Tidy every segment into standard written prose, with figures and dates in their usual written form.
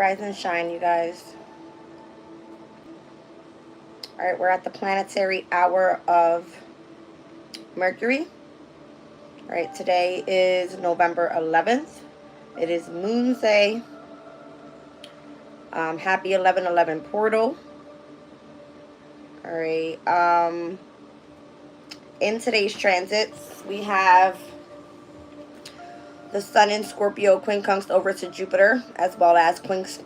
Rise and shine, you guys. All right, we're at the planetary hour of Mercury. All right, today is November 11th. It is Moon's Day. Happy 11/11 portal. All right. In today's transits, we have the Sun in Scorpio quincunxed over to Jupiter, as well as quincunxed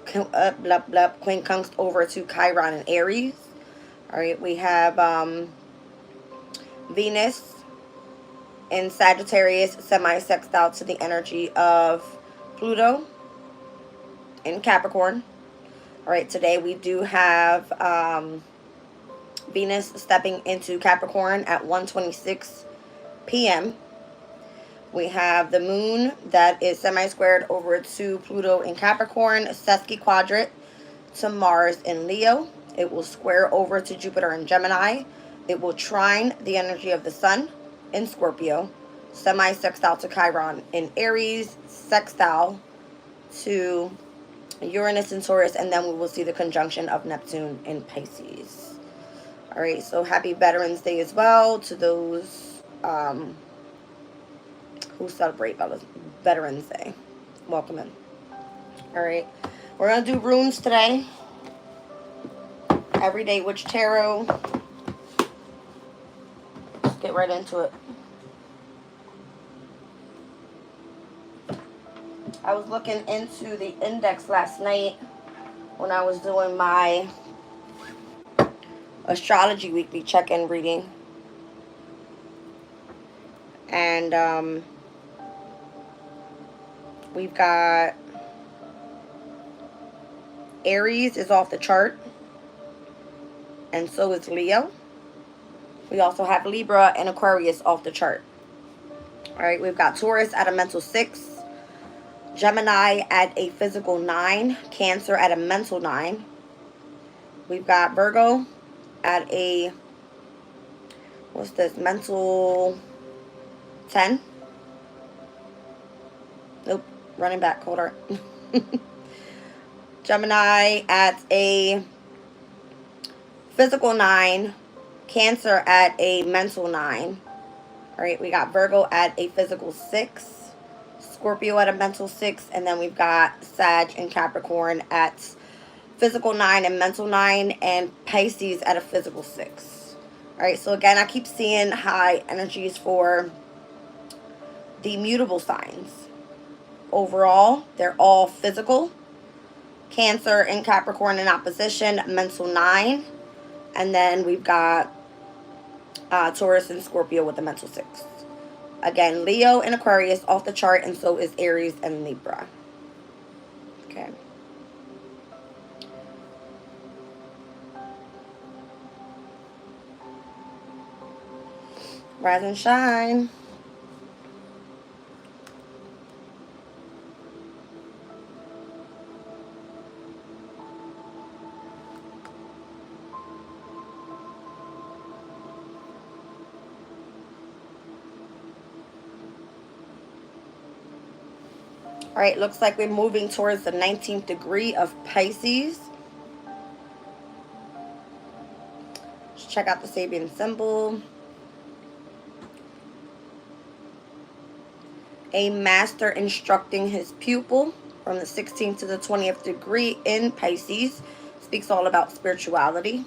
over to Chiron and Aries. All right, we have Venus in Sagittarius semi-sextile to the energy of Pluto in Capricorn. All right, today we do have Venus stepping into Capricorn at 1:26 p.m. We have the moon that is semi-squared over to Pluto in Capricorn, sesquiquadrate to Mars in Leo. It will square over to Jupiter in Gemini. It will trine the energy of the Sun in Scorpio, semi-sextile to Chiron in Aries, sextile to Uranus in Taurus, and then we will see the conjunction of Neptune in Pisces. All right, so happy Veterans Day as well to those who celebrate Veterans Day. Welcome in. All right, we're going to do runes today. Everyday Witch Tarot. Let's get right into it. I was looking into the index last night when I was doing my astrology weekly check-in reading. And we've got Aries is off the chart, and so is Leo. We also have Libra and Aquarius off the chart. All right, we've got Taurus at a mental 6, Gemini at a physical 9, Cancer at a mental 9. We've got Virgo at a, what's this, mental 10. Nope, running back, hold on. Gemini at a physical 9, Cancer at a mental 9. All right, we got Virgo at a physical 6, Scorpio at a mental 6, and then we've got Sag and Capricorn at physical 9 and mental 9, and Pisces at a physical 6. All right, so again, I keep seeing high energies for the mutable signs. Overall, they're all physical. Cancer and Capricorn in opposition, mental 9. And then we've got Taurus and Scorpio with the mental 6. Again, Leo and Aquarius off the chart, and so is Aries and Libra. Okay. Rise and shine. All right, looks like we're moving towards the 19th degree of Pisces. Let's check out the Sabian symbol. A master instructing his pupil from the 16th to the 20th degree in Pisces. Speaks all about spirituality.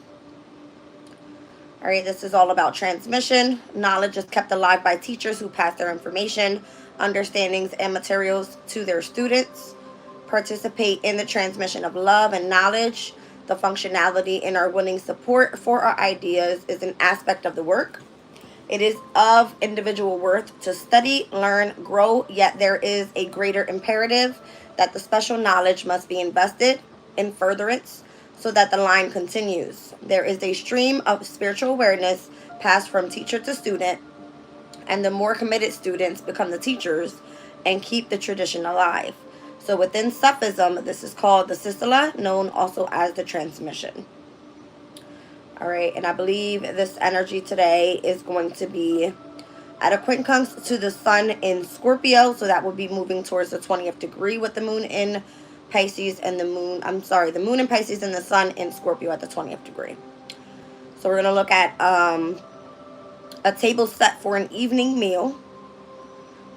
All right, this is all about transmission. Knowledge is kept alive by teachers who pass their information, understandings, and materials to their students. Participate in the transmission of love and knowledge. The functionality in our winning support for our ideas is an aspect of the work. It is of individual worth to study, learn, grow, yet there is a greater imperative that the special knowledge must be invested in furtherance so that the line continues. There is a stream of spiritual awareness passed from teacher to student, and the more committed students become the teachers and keep the tradition alive. So within Sufism, this is called the Silsila, known also as the transmission. All right, and I believe this energy today is going to be at a quincunx to the Sun in Scorpio, so that would be moving towards the 20th degree with the Moon in Pisces and the moon. I'm sorry, the moon in Pisces and the sun in Scorpio at the 20th degree. So we're going to look at a table set for an evening meal.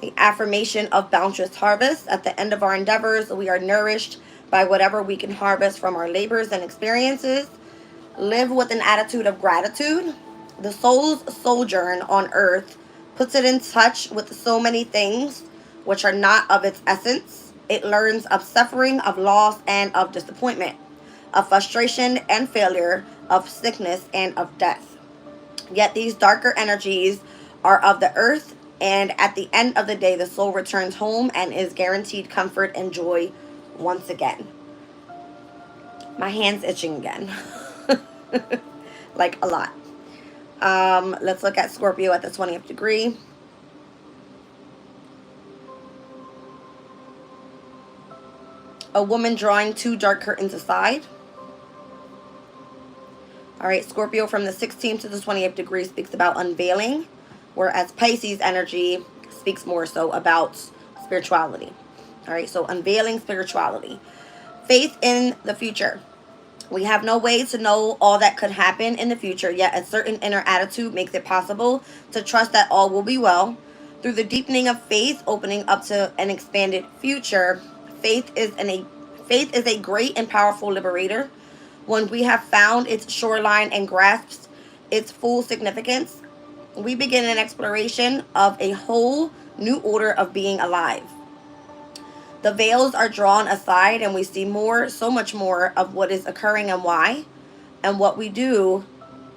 The affirmation of bounteous harvest. At the end of our endeavors, we are nourished by whatever we can harvest from our labors and experiences. Live with an attitude of gratitude. The soul's sojourn on earth puts it in touch with so many things which are not of its essence. It learns of suffering, of loss, and of disappointment, of frustration and failure, of sickness and of death. Yet these darker energies are of the earth, and at the end of the day, the soul returns home and is guaranteed comfort and joy once again. My hand's itching again. Like a lot. Let's look at Scorpio at the 20th degree. A woman drawing two dark curtains aside. All right, Scorpio from the 16th to the 20th degree speaks about unveiling, whereas Pisces energy speaks more so about spirituality. All right, so unveiling spirituality. Faith in the future. We have no way to know all that could happen in the future, yet a certain inner attitude makes it possible to trust that all will be well. Through the deepening of faith, opening up to an expanded future, faith is a great and powerful liberator. When we have found its shoreline and grasped its full significance, we begin an exploration of a whole new order of being alive. The veils are drawn aside and we see more, so much more of what is occurring and why, and what we do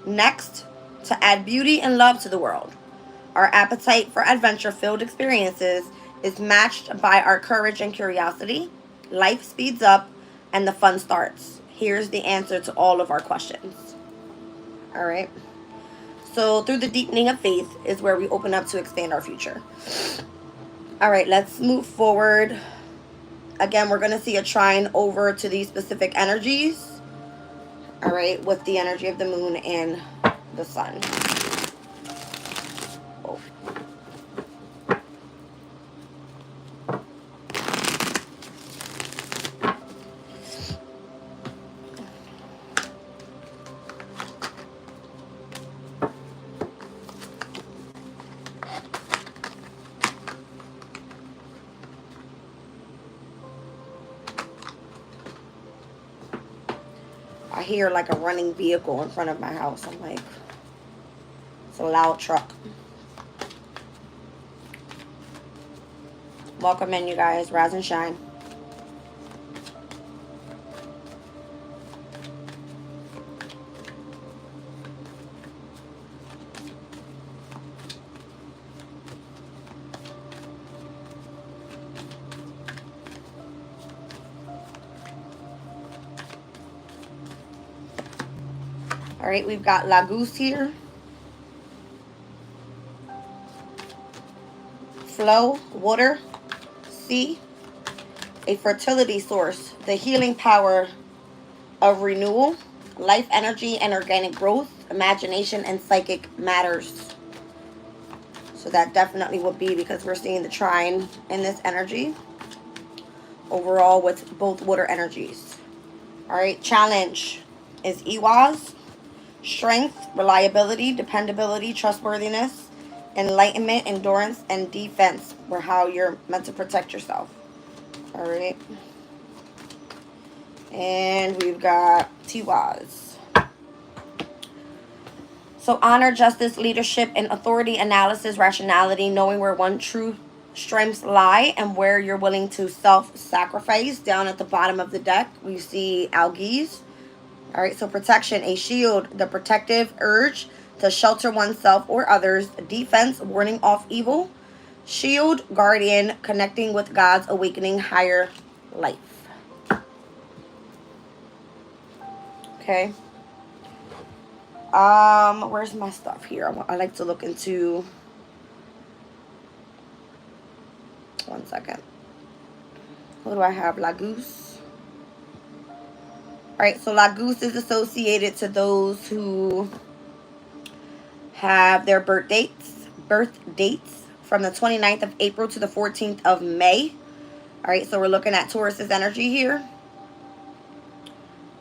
next to add beauty and love to the world. Our appetite for adventure-filled experiences is matched by our courage and curiosity. Life speeds up and the fun starts. Here's the answer to all of our questions. All right. So through the deepening of faith is where we open up to expand our future. All right, let's move forward. Again, we're going to see a trine over to these specific energies. All right, with the energy of the moon and the sun. Oh. I hear like a running vehicle in front of my house. I'm like, it's a loud truck. Welcome in, you guys. Rise and shine. All right, we've got La Goose here. Flow, water, sea, a fertility source, the healing power of renewal, life energy and organic growth, imagination and psychic matters. So that definitely would be because we're seeing the trine in this energy overall with both water energies. All right, challenge is Iwas. Strength, reliability, dependability, trustworthiness, enlightenment, endurance, and defense were how you're meant to protect yourself. All right. And we've got Tiwaz. So honor, justice, leadership, and authority, analysis, rationality, knowing where one true strengths lie and where you're willing to self-sacrifice. Down at the bottom of the deck, we see algaes. All right, so protection, a shield, the protective urge to shelter oneself or others. Defense, warning off evil. Shield, guardian, connecting with God's awakening higher life. Okay. Where's my stuff here? I like to look into. One second. What do I have? La Goose. All right, so La Goose is associated to those who have their birth dates from the 29th of April to the 14th of May. All right, so we're looking at Taurus's energy here.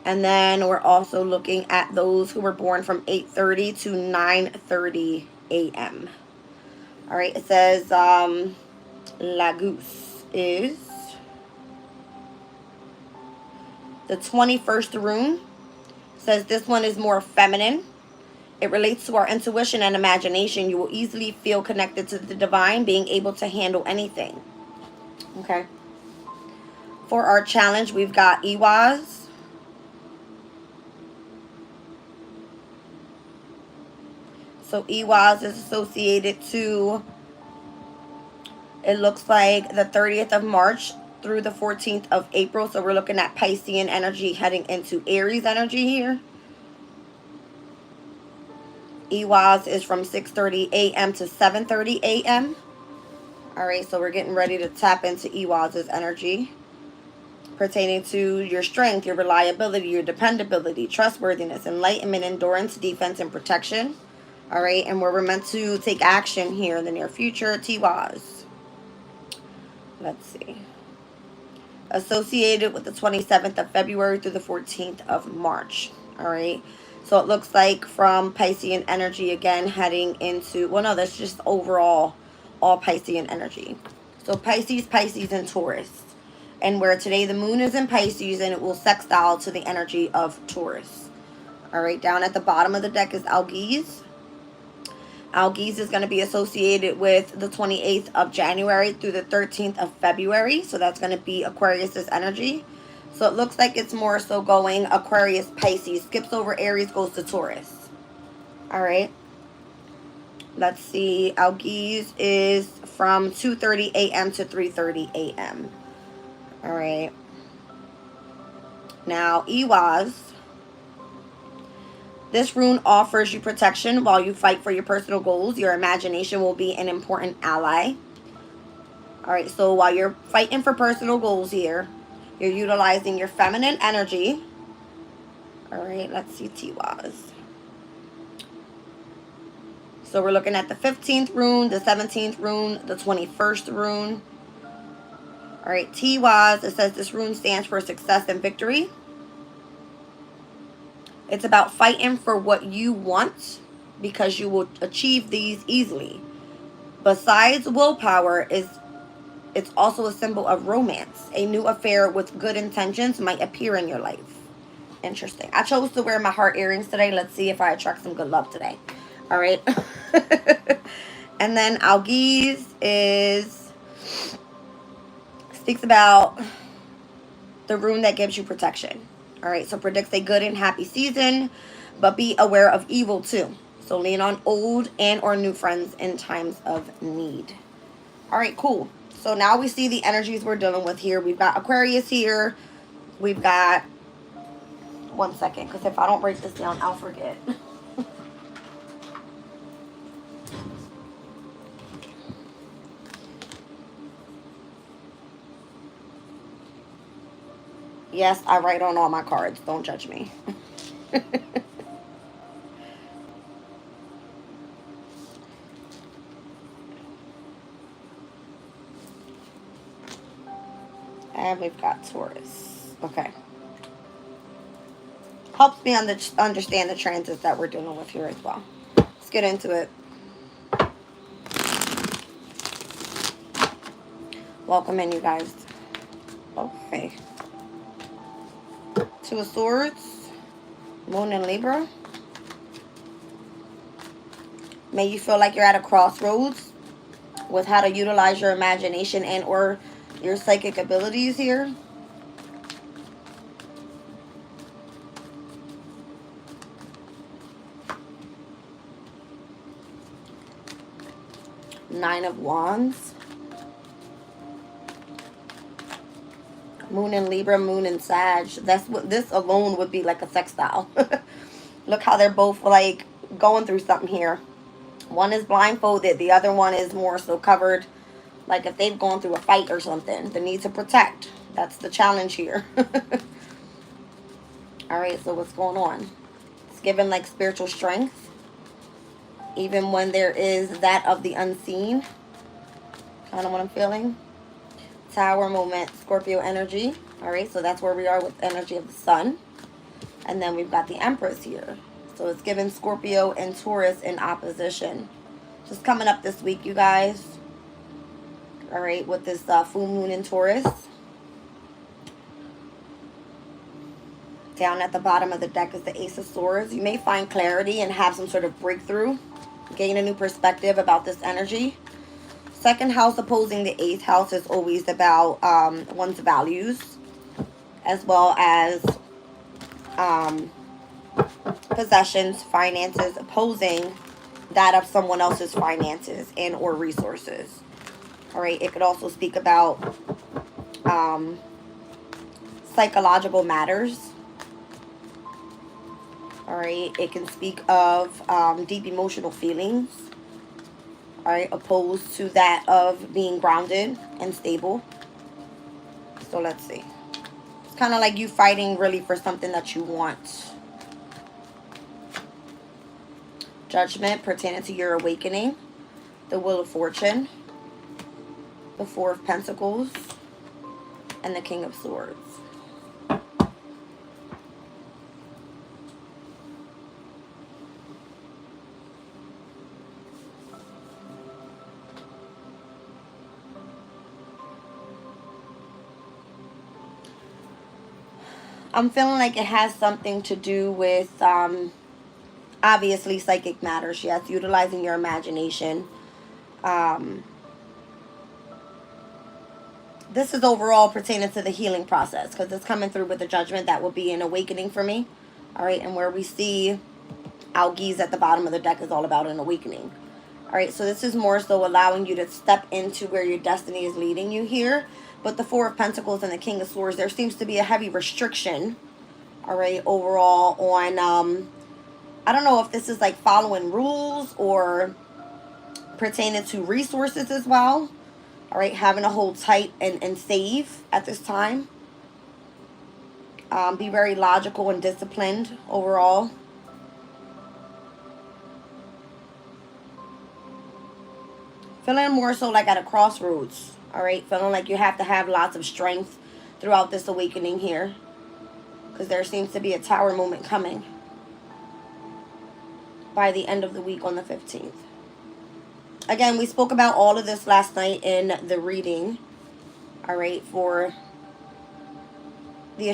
And then we're also looking at those who were born from 8:30 to 9:30 a.m. All right, it says Lagus is the 21st rune. It says this one is more feminine. It relates to our intuition and imagination. You will easily feel connected to the divine, being able to handle anything. Okay. For our challenge, we've got Iwaz. So Iwaz is associated to, it looks like, the 30th of March through the 14th of April. So we're looking at Piscean energy heading into Aries energy here. Iwaz is from 6:30 a.m. to 7:30 a.m. All right, so we're getting ready to tap into Iwaz's energy pertaining to your strength, your reliability, your dependability, trustworthiness, enlightenment, endurance, defense, and protection. All right, and where we're meant to take action here in the near future, Iwaz. Let's see. Associated with the 27th of February through the 14th of March. All right. So it looks like from Piscean energy again heading into, well, no, that's just overall all Piscean energy. So Pisces, Pisces, and Taurus. And where today the moon is in Pisces and it will sextile to the energy of Taurus. All right. Down at the bottom of the deck is Algiz. Algiz is going to be associated with the 28th of January through the 13th of February. So that's going to be Aquarius's energy. So it looks like it's more so going Aquarius, Pisces. Skips over Aries, goes to Taurus. All right. Let's see. Algiz is from 2:30 a.m. to 3:30 a.m. All right. Now, Iwaz. This rune offers you protection while you fight for your personal goals. Your imagination will be an important ally. All right, so while you're fighting for personal goals here, you're utilizing your feminine energy. All right, let's see Tiwaz. So we're looking at the 15th rune, the 17th rune, the 21st rune. All right, Tiwaz, it says this rune stands for success and victory. It's about fighting for what you want because you will achieve these easily. Besides willpower, it's also a symbol of romance. A new affair with good intentions might appear in your life. Interesting. I chose to wear my heart earrings today. Let's see if I attract some good luck today. All right. And then Algiz speaks about the rune that gives you protection. All right, so predicts a good and happy season, but be aware of evil too. So lean on old and or new friends in times of need. All right, cool. So now we see the energies we're dealing with here. We've got Aquarius here. We've got, one second, because if I don't break this down, I'll forget. Yes, I write on all my cards. Don't judge me. And we've got Taurus. Okay. Helps me understand the transits that we're dealing with here as well. Let's get into it. Welcome in, you guys. Okay. Two of Swords, Moon in Libra. May you feel like you're at a crossroads with how to utilize your imagination and or your psychic abilities here. Nine of Wands. Moon in Libra, Moon in Sag. That's what this alone would be, like a sextile. Look how they're both like going through something here. One is blindfolded, the other one is more so covered, like if they've gone through a fight or something. The need to protect. That's the challenge here. All right, so what's going on? It's given like spiritual strength, even when there is that of the unseen. Kind of what I'm feeling. Tower moment, Scorpio energy. All right, so that's where we are with energy of the sun. And then we've got the Empress here. So it's given Scorpio and Taurus in opposition. Just coming up this week, you guys. All right, with this full moon in Taurus. Down at the bottom of the deck is the Ace of Swords. You may find clarity and have some sort of breakthrough. Gain a new perspective about this energy. Second house opposing the 8th house is always about one's values, as well as possessions, finances, opposing that of someone else's finances and or resources. All right, it could also speak about psychological matters. All right, it can speak of deep emotional feelings. All right, opposed to that of being grounded and stable. So let's see. It's kind of like you fighting really for something that you want. Judgment pertaining to your awakening. The Wheel of Fortune. The Four of Pentacles. And the King of Swords. I'm feeling like it has something to do with, obviously, psychic matters. Yes, utilizing your imagination. This is overall pertaining to the healing process, because it's coming through with the Judgment. That will be an awakening for me. All right, and where we see Algies at the bottom of the deck is all about an awakening. All right, so this is more so allowing you to step into where your destiny is leading you here. But the Four of Pentacles and the King of Swords, there seems to be a heavy restriction, all right, overall on, I don't know if this is like following rules or pertaining to resources as well. All right, having to hold tight and save at this time. Be very logical and disciplined overall. Feeling more so like at a crossroads. All right, feeling like you have to have lots of strength throughout this awakening here, because there seems to be a Tower moment coming by the end of the week on the 15th. Again, we spoke about all of this last night in the reading. All right, for the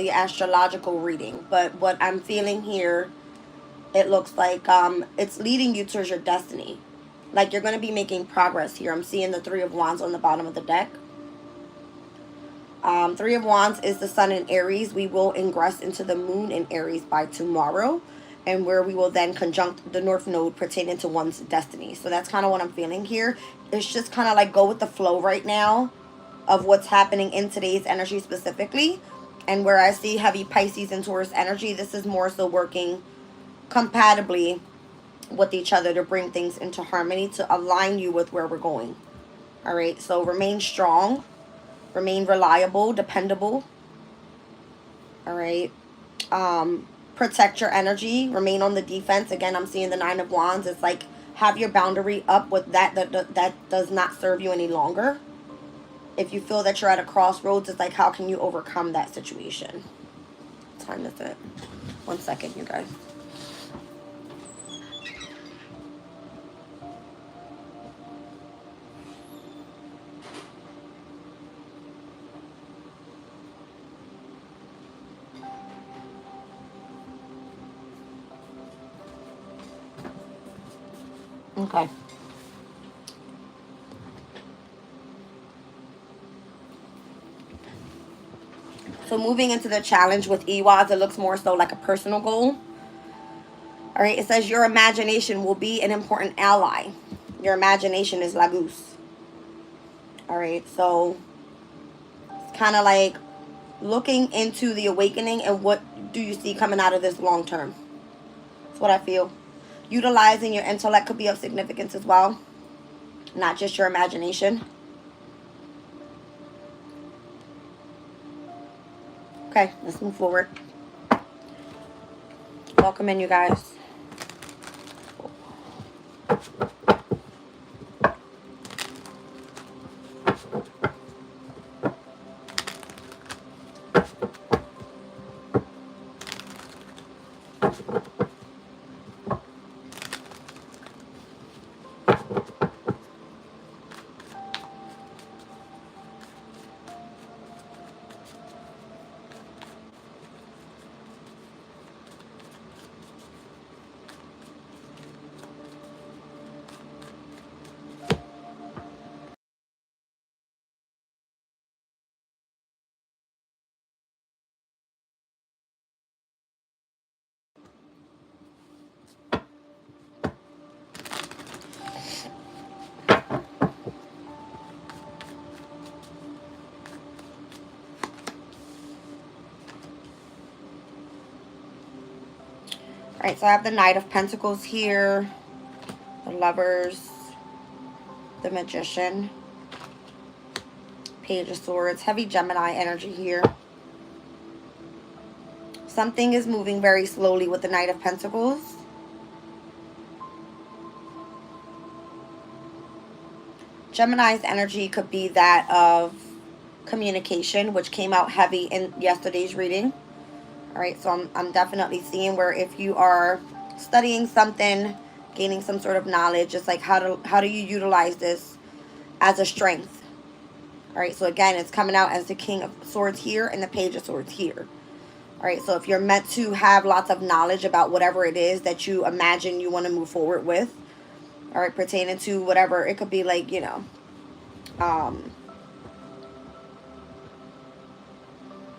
astrological reading. But what I'm feeling here, it looks like it's leading you towards your destiny. Like you're going to be making progress here. I'm seeing the Three of Wands on the bottom of the deck. Three of Wands is the Sun in Aries. We will ingress into the Moon in Aries by tomorrow. And where we will then conjunct the North Node pertaining to one's destiny. So that's kind of what I'm feeling here. It's just kind of like go with the flow right now of what's happening in today's energy specifically. And where I see heavy Pisces and Taurus energy, this is more so working compatibly with each other to bring things into harmony, to align you with where we're going. All right, so remain strong, remain reliable, dependable. All right, protect your energy, remain on the defense. Again, I'm seeing the Nine of Wands. It's like have your boundary up with that does not serve you any longer. If you feel that you're at a crossroads, it's like how can you overcome that situation? What time is it? 1 second, you guys. Okay. So moving into the challenge with EWAs, it looks more so like a personal goal. All right, it says your imagination will be an important ally. Your imagination is la goose. All right, so it's kind of like looking into the awakening and what do you see coming out of this long term. That's what I feel. Utilizing your intellect could be of significance as well, not just your imagination. Okay, let's move forward. Welcome in, you guys. Alright, so I have the Knight of Pentacles here, the Lovers, the Magician, Page of Swords, heavy Gemini energy here. Something is moving very slowly with the Knight of Pentacles. Gemini's energy could be that of communication, which came out heavy in yesterday's reading. All right, so I'm definitely seeing where if you are studying something, gaining some sort of knowledge, it's like how do you utilize this as a strength. All right, so again, it's coming out as the King of Swords here and the Page of Swords here. All right, so if you're meant to have lots of knowledge about whatever it is that you imagine you want to move forward with, all right, pertaining to whatever, it could be like, you know,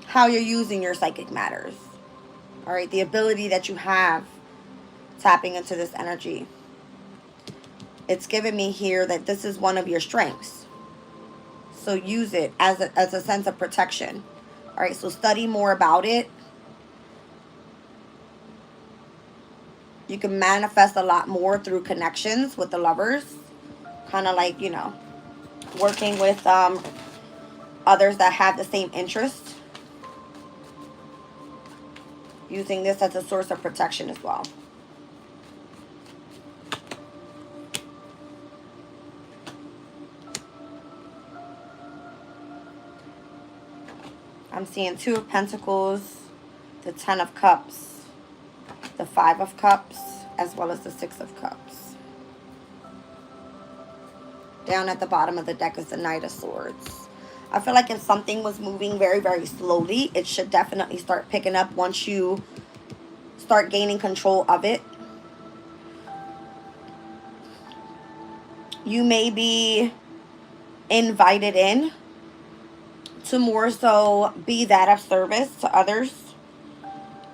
how you're using your psychic matters. All right, the ability that you have tapping into this energy. It's giving me here that this is one of your strengths. So use it as a sense of protection. All right, so study more about it. You can manifest a lot more through connections with the Lovers. Kind of like, you know, working with others that have the same interest. Using this as a source of protection as well. I'm seeing 2 of Pentacles, the 10 of Cups, the 5 of Cups, as well as the 6 of Cups. Down at the bottom of the deck is the Knight of Swords. I feel like if something was moving very, very slowly, it should definitely start picking up once you start gaining control of it. You may be invited in to more so be that of service to others,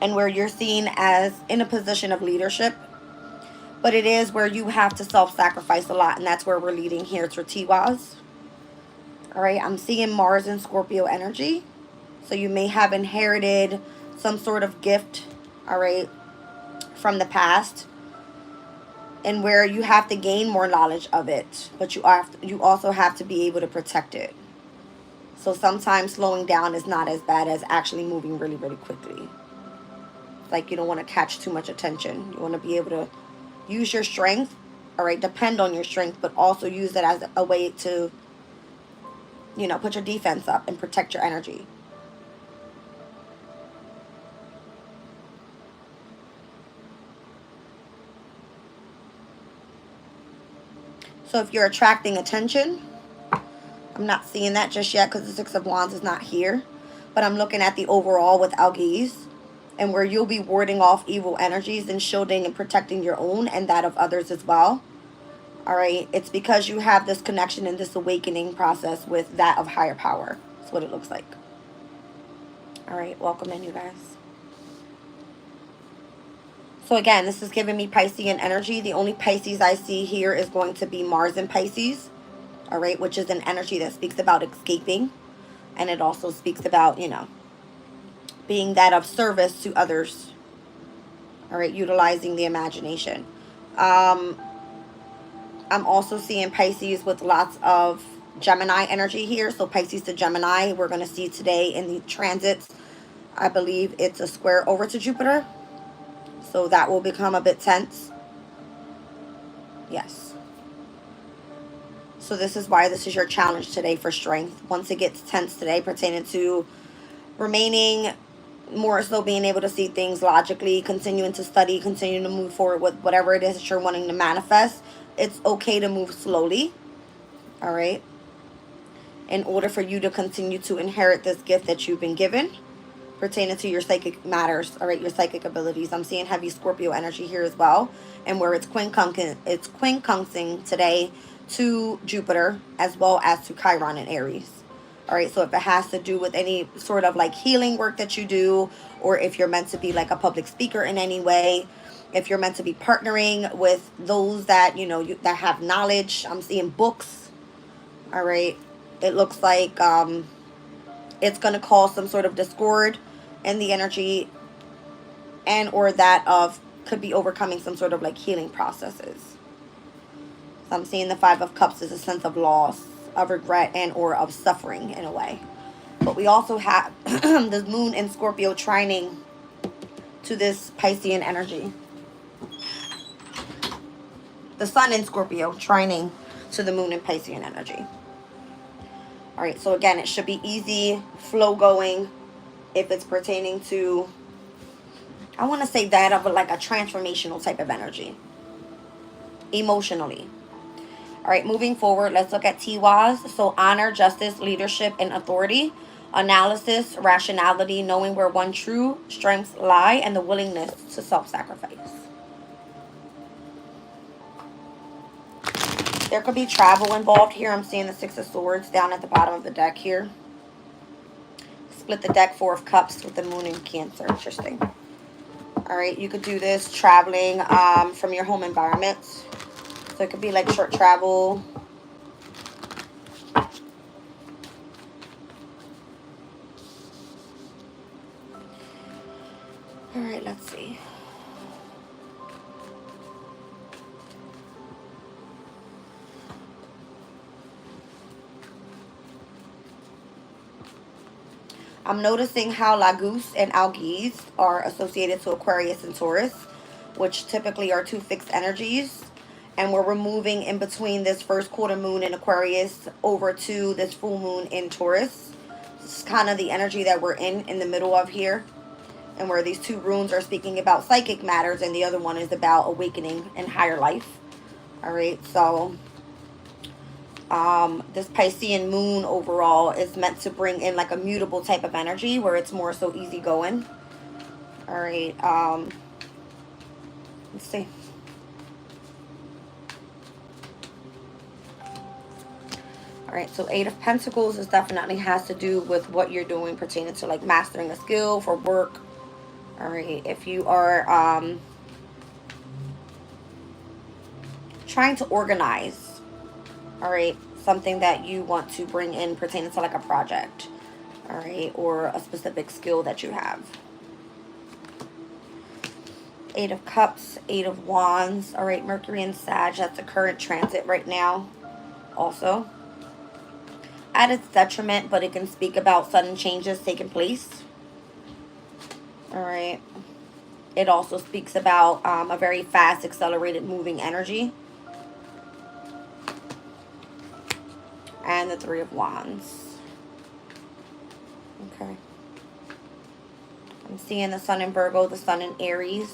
and where you're seen as in a position of leadership. But it is where you have to self-sacrifice a lot, and that's where we're leading here to Tiwaz. All right, I'm seeing Mars and Scorpio energy. So you may have inherited some sort of gift, all right, from the past, and where you have to gain more knowledge of it, but you also have to be able to protect it. So sometimes slowing down is not as bad as actually moving really, really quickly. Like, you don't want to catch too much attention. You want to be able to use your strength, all right, depend on your strength, but also use it as a way to, you know, put your defense up and protect your energy. So if you're attracting attention, I'm not seeing that just yet because the 6 of Wands is not here. But I'm looking at the overall with Algiz, and where you'll be warding off evil energies and shielding and protecting your own and that of others as well. All right. It's because you have this connection and this awakening process with that of higher power. That's what it looks like. All right. Welcome in, you guys. So again, this is giving me Piscean energy. The only Pisces I see here is going to be Mars in Pisces. All right, which is an energy that speaks about escaping. And it also speaks about, you know, being that of service to others. All right, utilizing the imagination. I'm also seeing Pisces with lots of Gemini energy here. So Pisces to Gemini, we're going to see today in the transits. I believe it's a square over to Jupiter. So that will become a bit tense. Yes. So this is why this is your challenge today for strength. Once it gets tense today, pertaining to remaining more so being able to see things logically, continuing to study, continuing to move forward with whatever it is that you're wanting to manifest. It's okay to move slowly. All right. In order for you to continue to inherit this gift that you've been given, pertaining to your psychic matters, all right, your psychic abilities. I'm seeing heavy Scorpio energy here as well, and where it's quincunxing today to Jupiter as well as to Chiron and Aries. All right, so if it has to do with any sort of like healing work that you do, or if you're meant to be like a public speaker in any way, if you're meant to be partnering with those that, you know, that have knowledge. I'm seeing books. All right, it looks like it's going to cause some sort of discord in the energy and or that of could be overcoming some sort of like healing processes. So I'm seeing the Five of Cups as a sense of loss, of regret, and or of suffering in a way. But we also have the moon in Scorpio trining to this Piscean energy. The sun in Scorpio trining to the moon in Piscean energy. All right, so again, it should be easy, flow going if it's pertaining to, I want to say that of like a transformational type of energy. Emotionally. All right, moving forward, let's look at Tiwaz. So honor, justice, leadership, and authority. Analysis, rationality, knowing where one's true strengths lie, and the willingness to self-sacrifice. There could be travel involved here. I'm seeing the Six of Swords down at the bottom of the deck here. Split the deck, Four of Cups with the moon in Cancer. Interesting. All right, you could do this traveling from your home environment. So it could be like short travel. All right, let's see. I'm noticing how Laguz and Algiz are associated to Aquarius and Taurus, which typically are two fixed energies. And we're removing in between this first quarter moon in Aquarius over to this full moon in Taurus. This is kind of the energy that we're in the middle of here. And where these two runes are speaking about psychic matters and the other one is about awakening and higher life. All right, so this Piscean moon overall is meant to bring in like a mutable type of energy where it's more so easygoing. All right, let's see. All right, so Eight of Pentacles is definitely has to do with what you're doing pertaining to like mastering a skill for work. All right, if you are trying to organize, all right, something that you want to bring in pertaining to like a project, all right, or a specific skill that you have. Eight of Cups, Eight of Wands, all right, Mercury and Sag, that's the current transit right now also. At its detriment, but it can speak about sudden changes taking place. All right. It also speaks about a very fast, accelerated, moving energy. And the Three of Wands. Okay. I'm seeing the Sun in Virgo, the Sun in Aries,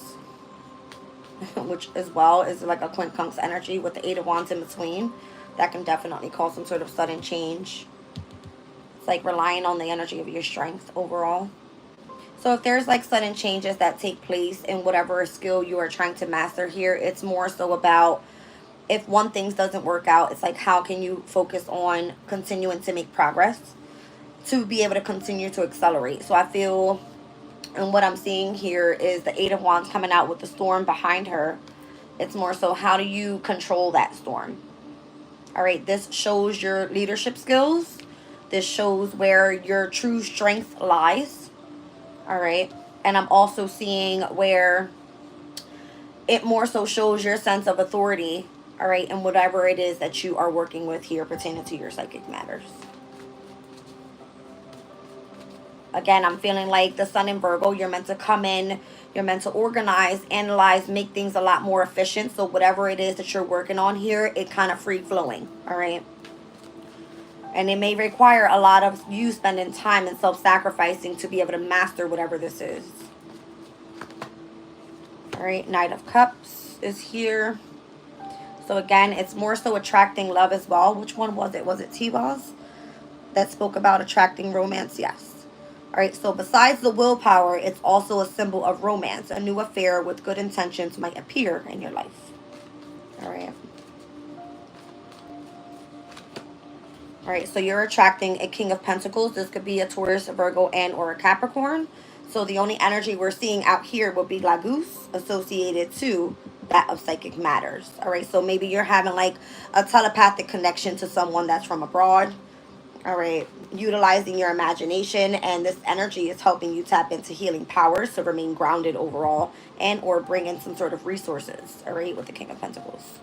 which as well is like a quincunx energy with the Eight of Wands in between. That can definitely cause some sort of sudden change. It's like relying on the energy of your strength overall. So if there's like sudden changes that take place in whatever skill you are trying to master here, it's more so about if one thing doesn't work out, it's like how can you focus on continuing to make progress to be able to continue to accelerate. So I feel, and what I'm seeing here is the Eight of Wands coming out with the storm behind her. It's more so how do you control that storm? All right, this shows your leadership skills. This shows where your true strength lies. All right. And I'm also seeing where it more so shows your sense of authority. All right. And whatever it is that you are working with here pertaining to your psychic matters. Again, I'm feeling like the Sun in Virgo, you're meant to come in, you're meant to organize, analyze, make things a lot more efficient. So whatever it is that you're working on here, it kind of free flowing. All right. And it may require a lot of you spending time and self-sacrificing to be able to master whatever this is. All right, Knight of Cups is here. So again, it's more so attracting love as well. Which one was it? Was it Tiwaz that spoke about attracting romance? Yes. All right, so besides the willpower, it's also a symbol of romance. A new affair with good intentions might appear in your life. All right. All right, so you're attracting a King of Pentacles. This could be a Taurus, a Virgo, and or a Capricorn. So the only energy we're seeing out here will be Laguz associated to that of psychic matters. All right, so maybe you're having like a telepathic connection to someone that's from abroad. All right, utilizing your imagination, and this energy is helping you tap into healing powers to remain grounded overall, and or bring in some sort of resources. All right, with the King of Pentacles.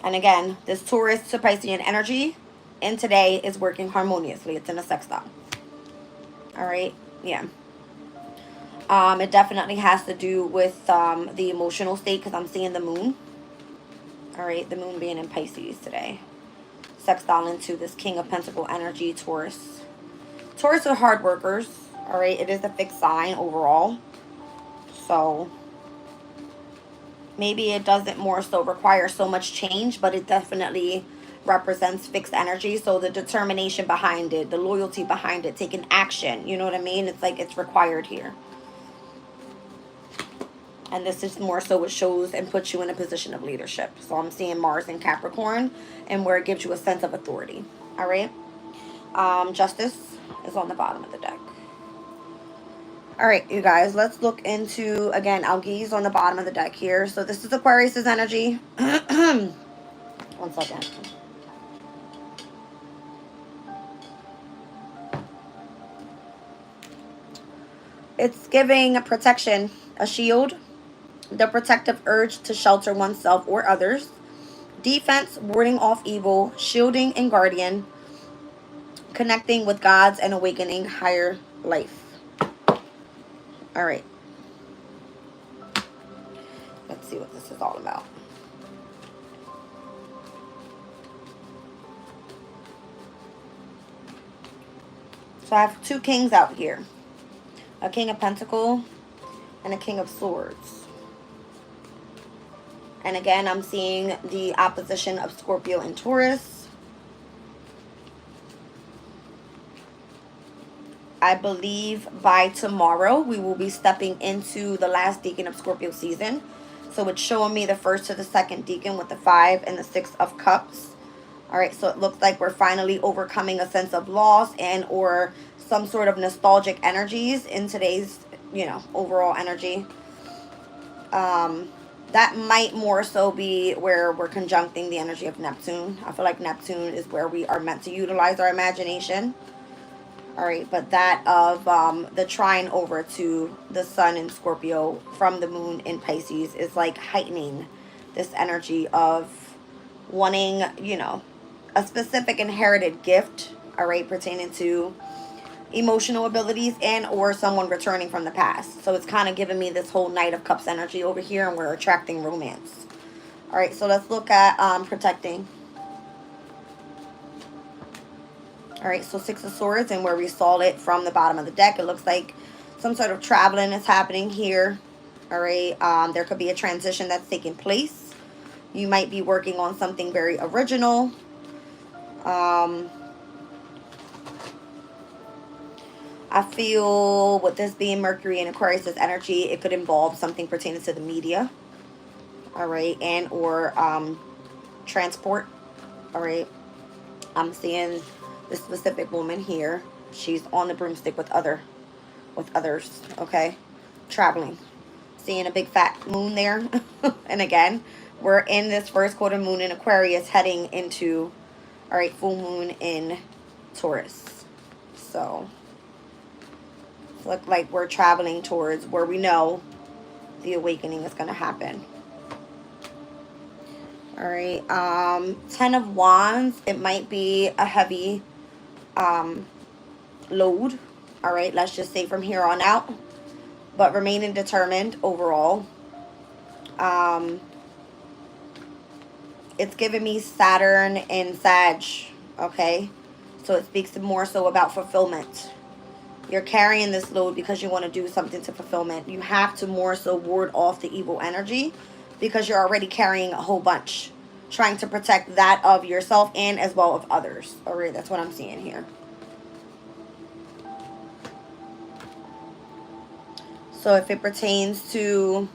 And again, this Taurus to Piscean energy in today is working harmoniously. It's in a sextile. All right, yeah. It definitely has to do with the emotional state, because I'm seeing the moon. All right, the moon being in Pisces today. Sextile into this King of Pentacle energy, Taurus. Taurus are hard workers. All right, it is a fixed sign overall. So maybe it doesn't more so require so much change, but it definitely represents fixed energy. So the determination behind it, the loyalty behind it, taking action, you know what I mean? It's like it's required here. And this is more so what shows and puts you in a position of leadership. So I'm seeing Mars in Capricorn, and where it gives you a sense of authority. All right. Justice is on the bottom of the deck. All right, you guys, let's look into, again, Algiz on the bottom of the deck here. So this is Aquarius's energy. 1 second. It's giving protection, a shield, the protective urge to shelter oneself or others, defense, warding off evil, shielding and guardian, connecting with God's and awakening higher life. All right. Let's see what this is all about. So I have 2 kings out here. A King of Pentacles and a King of Swords. And again, I'm seeing the opposition of Scorpio and Taurus. I believe by tomorrow we will be stepping into the last decan of Scorpio season. So it's showing me the first to the second decan with the 5 and the 6 of cups. All right, so it looks like we're finally overcoming a sense of loss and or some sort of nostalgic energies in today's, you know, overall energy. That might more so be where we're conjuncting the energy of Neptune. I feel like Neptune is where we are meant to utilize our imagination. All right, but that of the trine over to the sun in Scorpio from the moon in Pisces is like heightening this energy of wanting, you know, a specific inherited gift, all right, pertaining to emotional abilities and or someone returning from the past. So it's kind of giving me this whole Knight of Cups energy over here, and we're attracting romance. All right, so let's look at protecting. All right, so 6 of Swords, and where we saw it from the bottom of the deck, it looks like some sort of traveling is happening here. All right, there could be a transition that's taking place. You might be working on something very original. I feel with this being Mercury and Aquarius' energy, it could involve something pertaining to the media. All right, and or transport. All right, I'm seeing this specific woman here. She's on the broomstick with others. Okay, traveling. Seeing a big fat moon there. And again, we're in this first quarter moon in Aquarius heading into, all right, full moon in Taurus. So look like we're traveling towards where we know the awakening is going to happen. All right, 10 of Wands, it might be a heavy load. All right, let's just say from here on out, but remaining determined overall. It's giving me Saturn and Sag, okay? So it speaks more so about fulfillment. You're carrying this load because you want to do something to fulfillment. You have to more so ward off the evil energy because you're already carrying a whole bunch. Trying to protect that of yourself and as well of others. All right, that's what I'm seeing here. So if it pertains to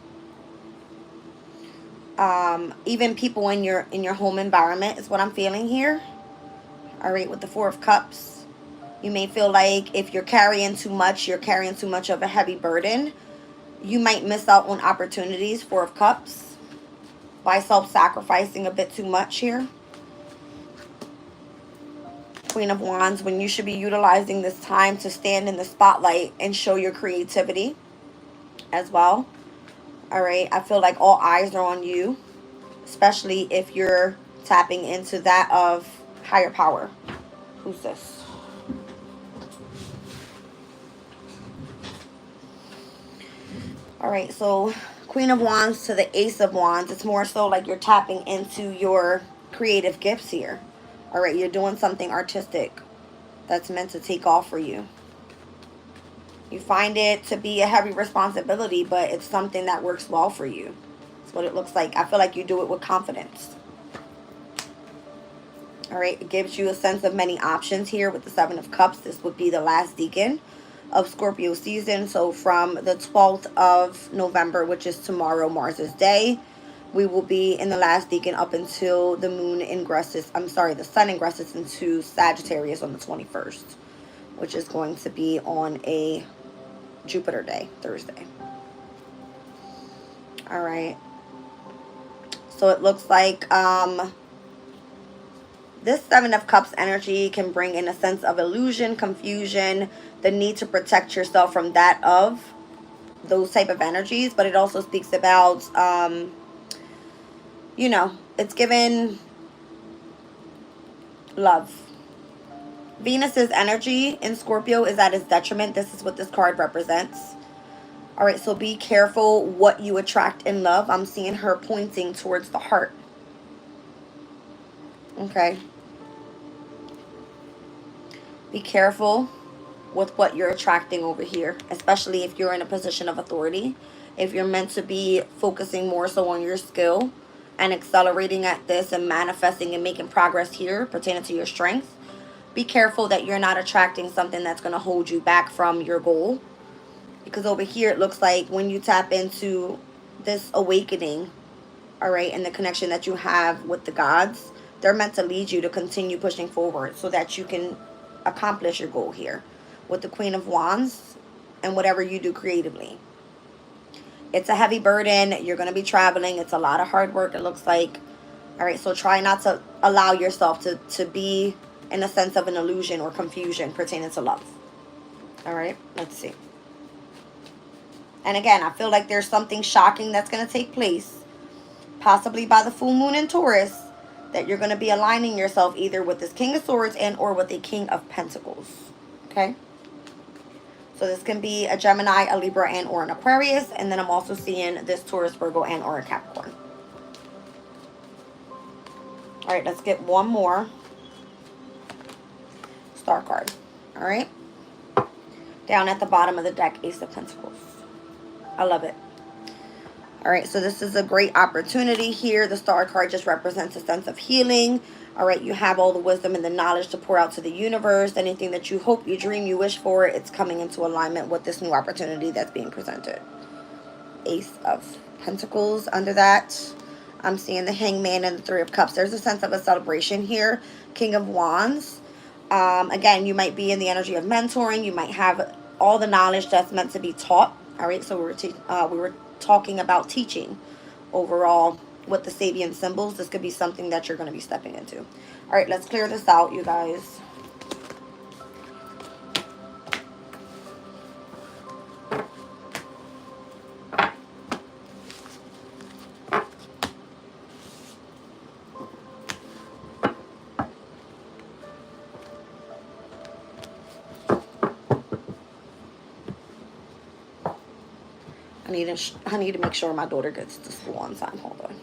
even people in your home environment is what I'm feeling here. All right, with the 4 of Cups. You may feel like if you're carrying too much of a heavy burden, you might miss out on opportunities. 4 of Cups. By self-sacrificing a bit too much here. Queen of Wands, when you should be utilizing this time to stand in the spotlight and show your creativity as well. All right, I feel like all eyes are on you, especially if you're tapping into that of higher power. Who's this? All right, so Queen of Wands to the Ace of Wands. It's more so like you're tapping into your creative gifts here. All right, you're doing something artistic that's meant to take off for you. You find it to be a heavy responsibility, but it's something that works well for you. That's what it looks like. I feel like you do it with confidence. All right, it gives you a sense of many options here with the Seven of Cups. This would be the last decan of Scorpio season. So from the 12th of November, which is tomorrow, Mars's day, we will be in the last decan up until the moon ingresses, the sun ingresses into Sagittarius on the 21st, which is going to be on a Jupiter day, Thursday. All right. So it looks like this Seven of Cups energy can bring in a sense of illusion, confusion, the need to protect yourself from that of those type of energies. But it also speaks about, you know, it's given love. Venus's energy in Scorpio is at its detriment. This is what this card represents. All right, so be careful what you attract in love. I'm seeing her pointing towards the heart. Okay. Be careful with what you're attracting over here, especially if you're in a position of authority. If you're meant to be focusing more so on your skill and accelerating at this and manifesting and making progress here pertaining to your strength, be careful that you're not attracting something that's going to hold you back from your goal. Because over here it looks like when you tap into this awakening, all right, and the connection that you have with the gods, they're meant to lead you to continue pushing forward so that you can accomplish your goal here with the Queen of Wands and whatever you do creatively. It's a heavy burden. You're going to be traveling. It's a lot of hard work, it looks like. All right, so try not to allow yourself to be in a sense of an illusion or confusion pertaining to love. All right, let's see. And again, I feel like there's something shocking that's going to take place, possibly by the full moon in Taurus, that you're going to be aligning yourself either with this King of Swords and or with the King of Pentacles. Okay? So this can be a Gemini, a Libra, and or an Aquarius. And then I'm also seeing this Taurus, Virgo, and or a Capricorn. All right, let's get one more star card. All right? Down at the bottom of the deck, Ace of Pentacles. I love it. All right, so this is a great opportunity here. The star card just represents a sense of healing. All right, you have all the wisdom and the knowledge to pour out to the universe. Anything that you hope, you dream, you wish for, it's coming into alignment with this new opportunity that's being presented. Ace of Pentacles under that. I'm seeing the Hangman and the Three of Cups. There's a sense of a celebration here. King of Wands. Again, you might be in the energy of mentoring. You might have all the knowledge that's meant to be taught. All right, so we were talking about teaching overall with the Sabian symbols. This could be something that you're going to be stepping into. All right, let's clear this out, you guys. I need to make sure my daughter gets to school on time. Hold on.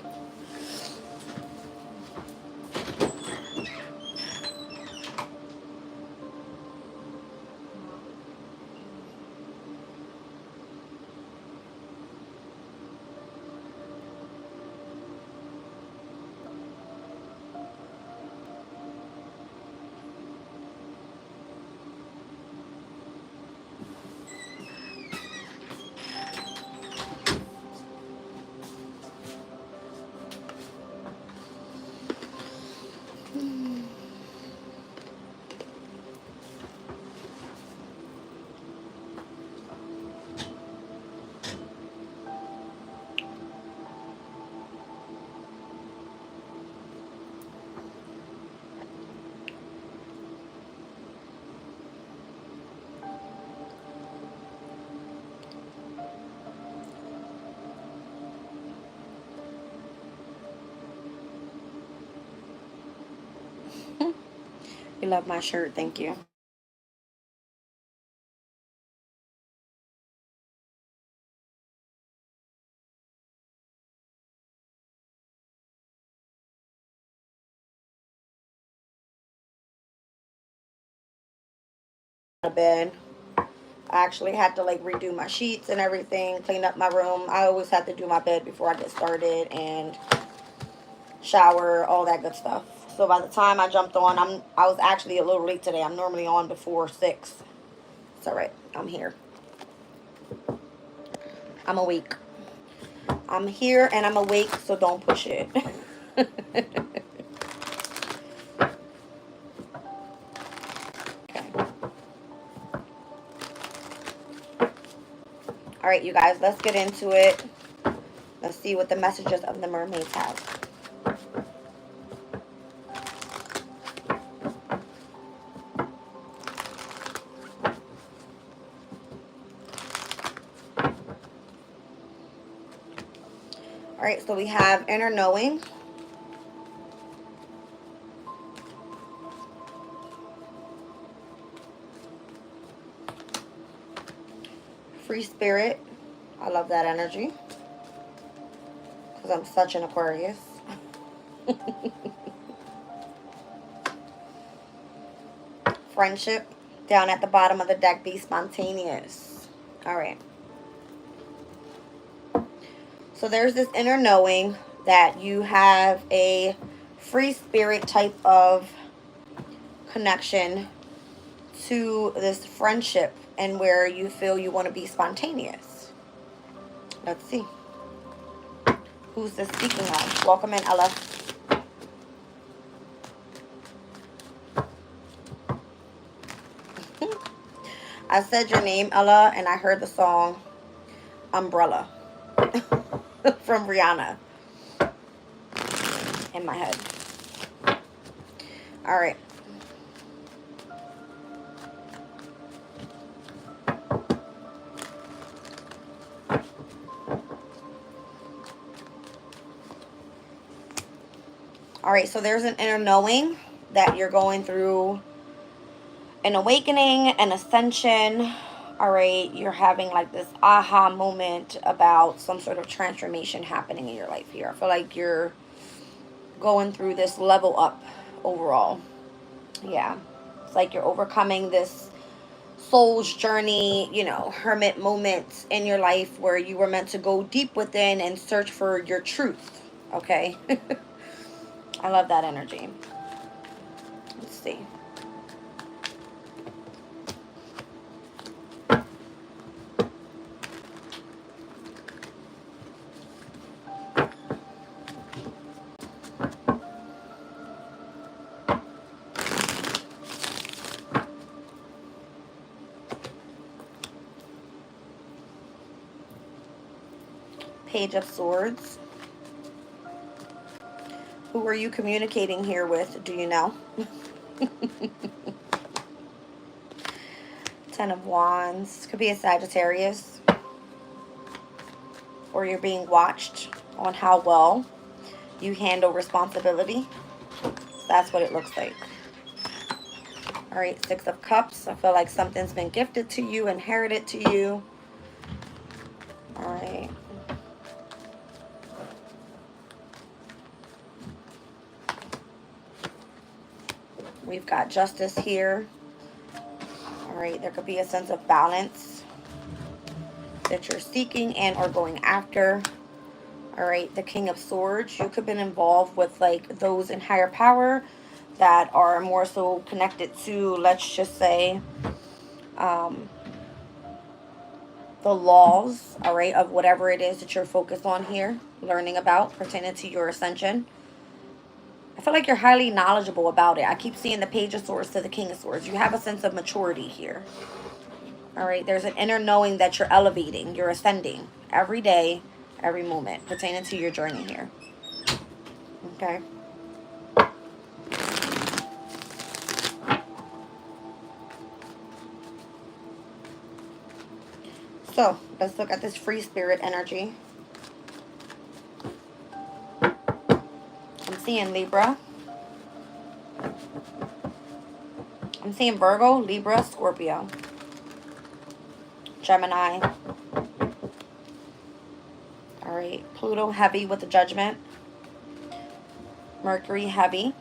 You love my shirt. Thank you. Bed. I actually had to like redo my sheets and everything, clean up my room. I always have to do my bed before I get started and shower, all that good stuff. So by the time I jumped on, I was actually a little late today. I'm normally on before 6. It's all right. I'm here. I'm awake. I'm here and I'm awake, so don't push it. Okay. All right, you guys, let's get into it. Let's see what the messages of the mermaids have. All right, so we have inner knowing. Free spirit. I love that energy because I'm such an Aquarius. Friendship. Down at the bottom of the deck, be spontaneous. All right. So there's this inner knowing that you have a free spirit type of connection to this friendship and where you feel you want to be spontaneous. Let's see. Who's this speaking of? Welcome in, Ella. I said your name, Ella, and I heard the song Umbrella from Rihanna in my head. All right. All right, so there's an inner knowing that you're going through an awakening, an ascension. All right, you're having like this aha moment about some sort of transformation happening in your life here. I feel like you're going through this level up overall. Yeah, it's like you're overcoming this soul's journey, you know, hermit moments in your life where you were meant to go deep within and search for your truth. Okay. I love that energy. Let's see. Page of Swords. Who are you communicating here with? Do you know? 10 of Wands. Could be a Sagittarius. Or you're being watched on how well you handle responsibility. That's what it looks like. All right, 6 of Cups. I feel like something's been gifted to you, inherited to you. All right. We've got Justice here. All right, there could be a sense of balance that you're seeking and or going after. All right, the King of Swords. You could have been involved with like those in higher power that are more so connected to, let's just say, the laws, all right, of whatever it is that you're focused on here, learning about, pertaining to your ascension. I feel like you're highly knowledgeable about it. I keep seeing the Page of Swords to the King of Swords. You have a sense of maturity here. All right, there's an inner knowing that you're elevating, you're ascending every day, every moment, pertaining to your journey here. Okay. So, let's look at this free spirit energy. I'm seeing Libra. I'm seeing Virgo, Libra, Scorpio, Gemini. All right. Pluto heavy with the Judgment. Mercury heavy.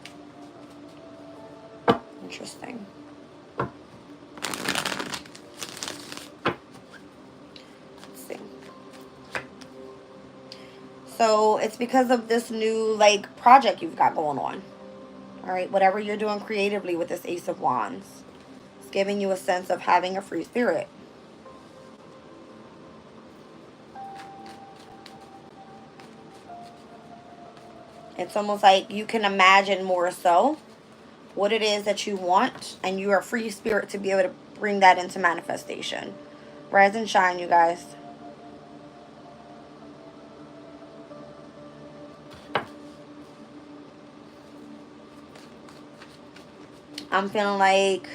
Interesting. Let's see. So it's because of this new like project you've got going on. All right. Whatever you're doing creatively with this Ace of Wands. It's giving you a sense of having a free spirit. It's almost like you can imagine more so what it is that you want, and you are a free spirit to be able to bring that into manifestation. Rise and shine, you guys. I'm feeling like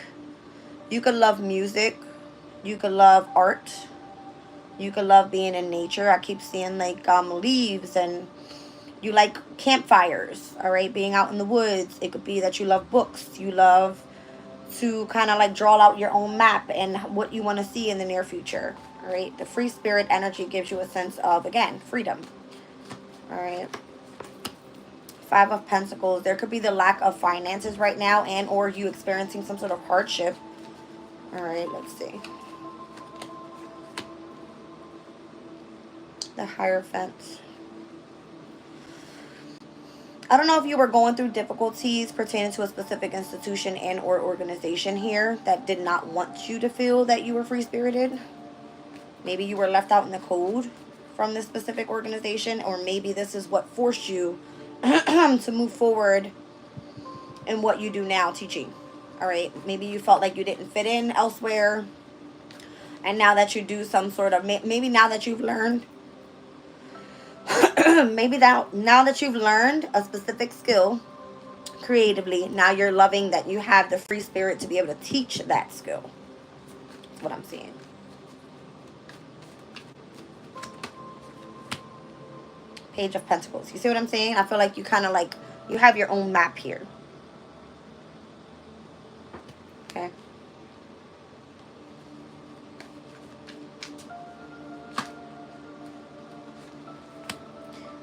you could love music, you could love art, you could love being in nature. I keep seeing like leaves, and you like campfires, all right, being out in the woods. It could be that you love books, you love to kind of like draw out your own map and what you want to see in the near future. All right, the free spirit energy gives you a sense of, again, freedom. All right, Five of Pentacles. There could be the lack of finances right now, and or you experiencing some sort of hardship. All right, let's see. The Hierophant. I don't know if you were going through difficulties pertaining to a specific institution and or organization here that did not want you to feel that you were free-spirited. Maybe you were left out in the cold from this specific organization, or maybe this is what forced you to move forward in what you do now, teaching. All right, maybe you felt like you didn't fit in elsewhere, and now that you do some sort of, maybe now that you've learned, maybe now that you've learned a specific skill creatively, now you're loving that you have the free spirit to be able to teach that skill. That's what I'm seeing. Page of Pentacles. You see what I'm saying? I feel like you kind of like, you have your own map here. Okay.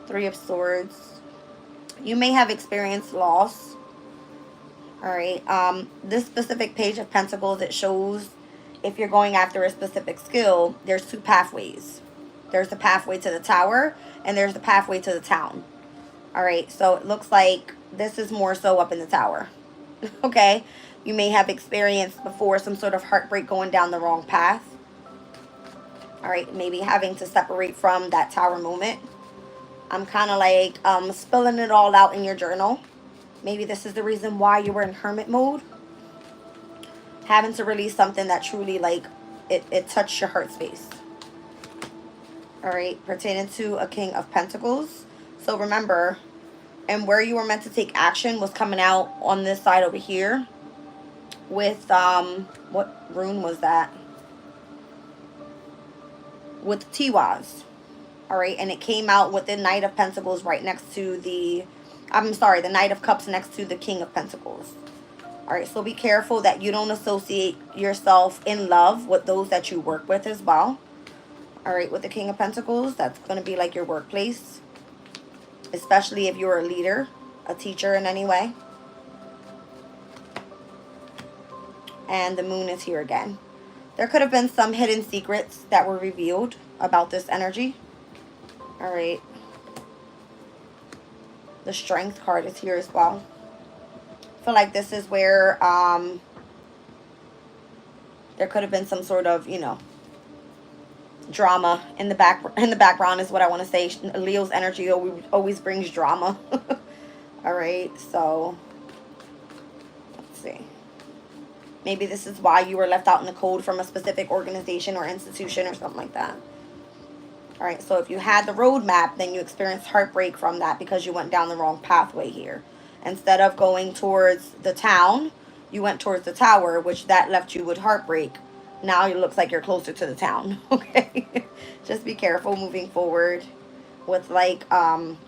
Three of Swords. You may have experienced loss. All right. This specific Page of Pentacles, it shows if you're going after a specific skill, there's two pathways. There's the pathway to the tower, and there's the pathway to the town. All right. So it looks like this is more so up in the tower. Okay. You may have experienced before some sort of heartbreak going down the wrong path. All right. Maybe having to separate from that tower moment. I'm kind of like spilling it all out in your journal. Maybe this is the reason why you were in hermit mode. Having to release something that truly, like, it touched your heart space. All right, pertaining to a King of Pentacles. So remember, and where you were meant to take action was coming out on this side over here. With, what rune was that? With Tiwaz. All right, and it came out with the Knight of Pentacles right next to the, the Knight of Cups next to the King of Pentacles. All right, so be careful that you don't associate yourself in love with those that you work with as well. All right, with the King of Pentacles, that's going to be like your workplace, especially if you're a leader, a teacher in any way. And the Moon is here again. There could have been some hidden secrets that were revealed about this energy. All right. The Strength card is here as well. I feel like this is where there could have been some sort of, you know, drama in the background is what I want to say. Leo's energy always brings drama. All right. So let's see. Maybe this is why you were left out in the cold from a specific organization or institution or something like that. All right, so if you had the roadmap, then you experienced heartbreak from that because you went down the wrong pathway here. Instead of going towards the town, you went towards the tower, which that left you with heartbreak. Now it looks like you're closer to the town, okay? Just be careful moving forward with like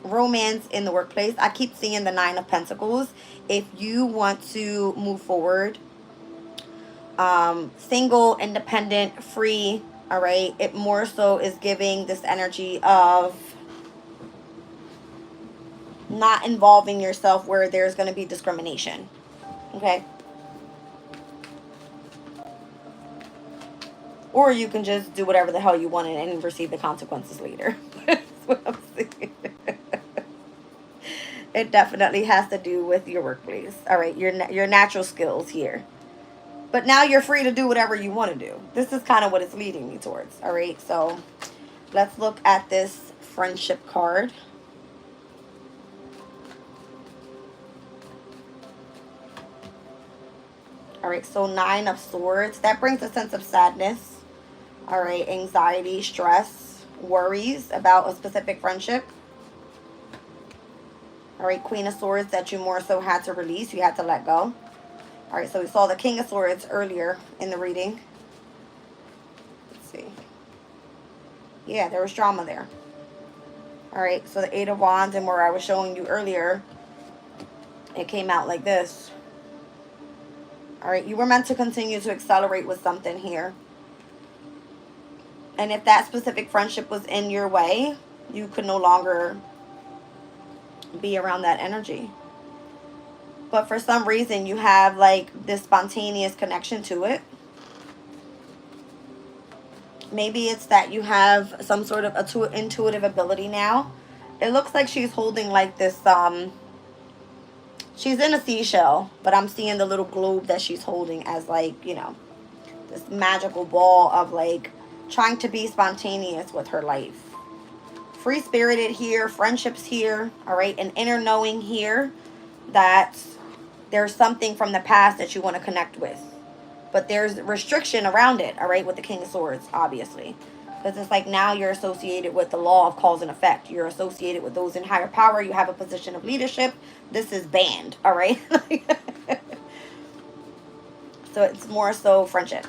romance in the workplace. I keep seeing the Nine of Pentacles. If you want to move forward, single, independent, free, all right, it more so is giving this energy of not involving yourself where there's going to be discrimination. Okay. Or you can just do whatever the hell you want and receive the consequences later. That's what I'm saying. It definitely has to do with your workplace. All right, your natural skills here. But now you're free to do whatever you want to do. This is kind of what it's leading me towards. All right, so let's look at this friendship card. All right, so Nine of Swords. That brings a sense of sadness. All right, anxiety, stress, worries about a specific friendship. All right, Queen of Swords that you more so had to release. You had to let go. All right, so we saw the King of Swords earlier in the reading. Let's see. Yeah, there was drama there. All right, so the Eight of Wands, and where I was showing you earlier, it came out like this. All right, you were meant to continue to accelerate with something here. And if that specific friendship was in your way, you could no longer be around that energy. But for some reason, you have like this spontaneous connection to it. Maybe it's that you have some sort of intuitive ability now. It looks like she's holding like this, she's in a seashell, but I'm seeing the little globe that she's holding as like, you know, this magical ball of like trying to be spontaneous with her life. Free-spirited here, friendships here, all right, an inner knowing here that there's something from the past that you want to connect with. But there's restriction around it, all right, with the King of Swords, obviously. Because it's like now you're associated with the law of cause and effect. You're associated with those in higher power. You have a position of leadership. This is banned, all right? So it's more so friendship.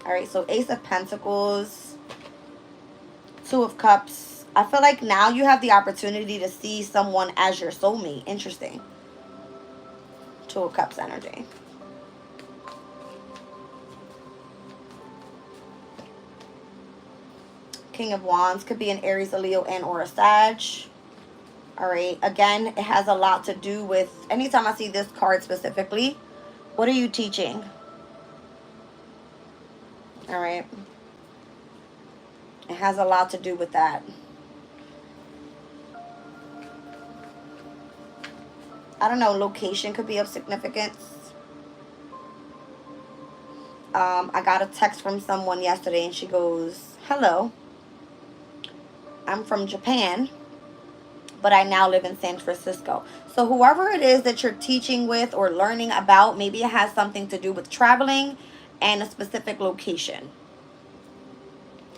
All right, so Ace of Pentacles, Two of Cups. I feel like now you have the opportunity to see someone as your soulmate. Interesting. Two of Cups energy. King of Wands could be an Aries, a Leo, and or a Sag. All right. Again, it has a lot to do with, anytime I see this card specifically, what are you teaching? All right. It has a lot to do with that. I don't know. Location could be of significance. I got a text from someone yesterday and she goes, hello, I'm from Japan, but I now live in San Francisco. So whoever it is that you're teaching with or learning about, maybe it has something to do with traveling and a specific location.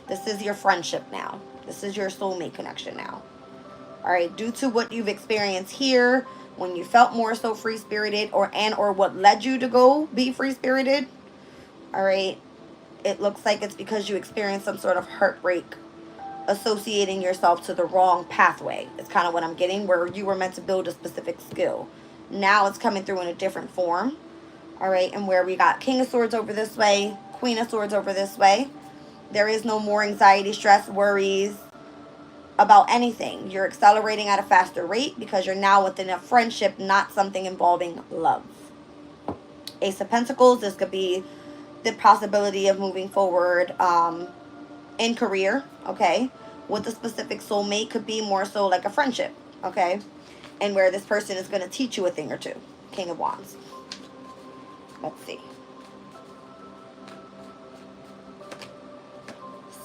This is your friendship now. This is your soulmate connection now. All right, due to what you've experienced here, when you felt more so free-spirited or what led you to go be free-spirited, all right, it looks like it's because you experienced some sort of heartbreak associating yourself to the wrong pathway. It's kind of what I'm getting, where you were meant to build a specific skill. Now it's coming through in a different form. All right, and where we got King of Swords over this way, Queen of Swords over this way. There is no more anxiety, stress, worries about anything. You're accelerating at a faster rate because you're now within a friendship, not something involving love. Ace of Pentacles, this could be the possibility of moving forward in career, okay? With a specific soulmate, could be more so like a friendship, okay? And where this person is going to teach you a thing or two. King of Wands. Let's see.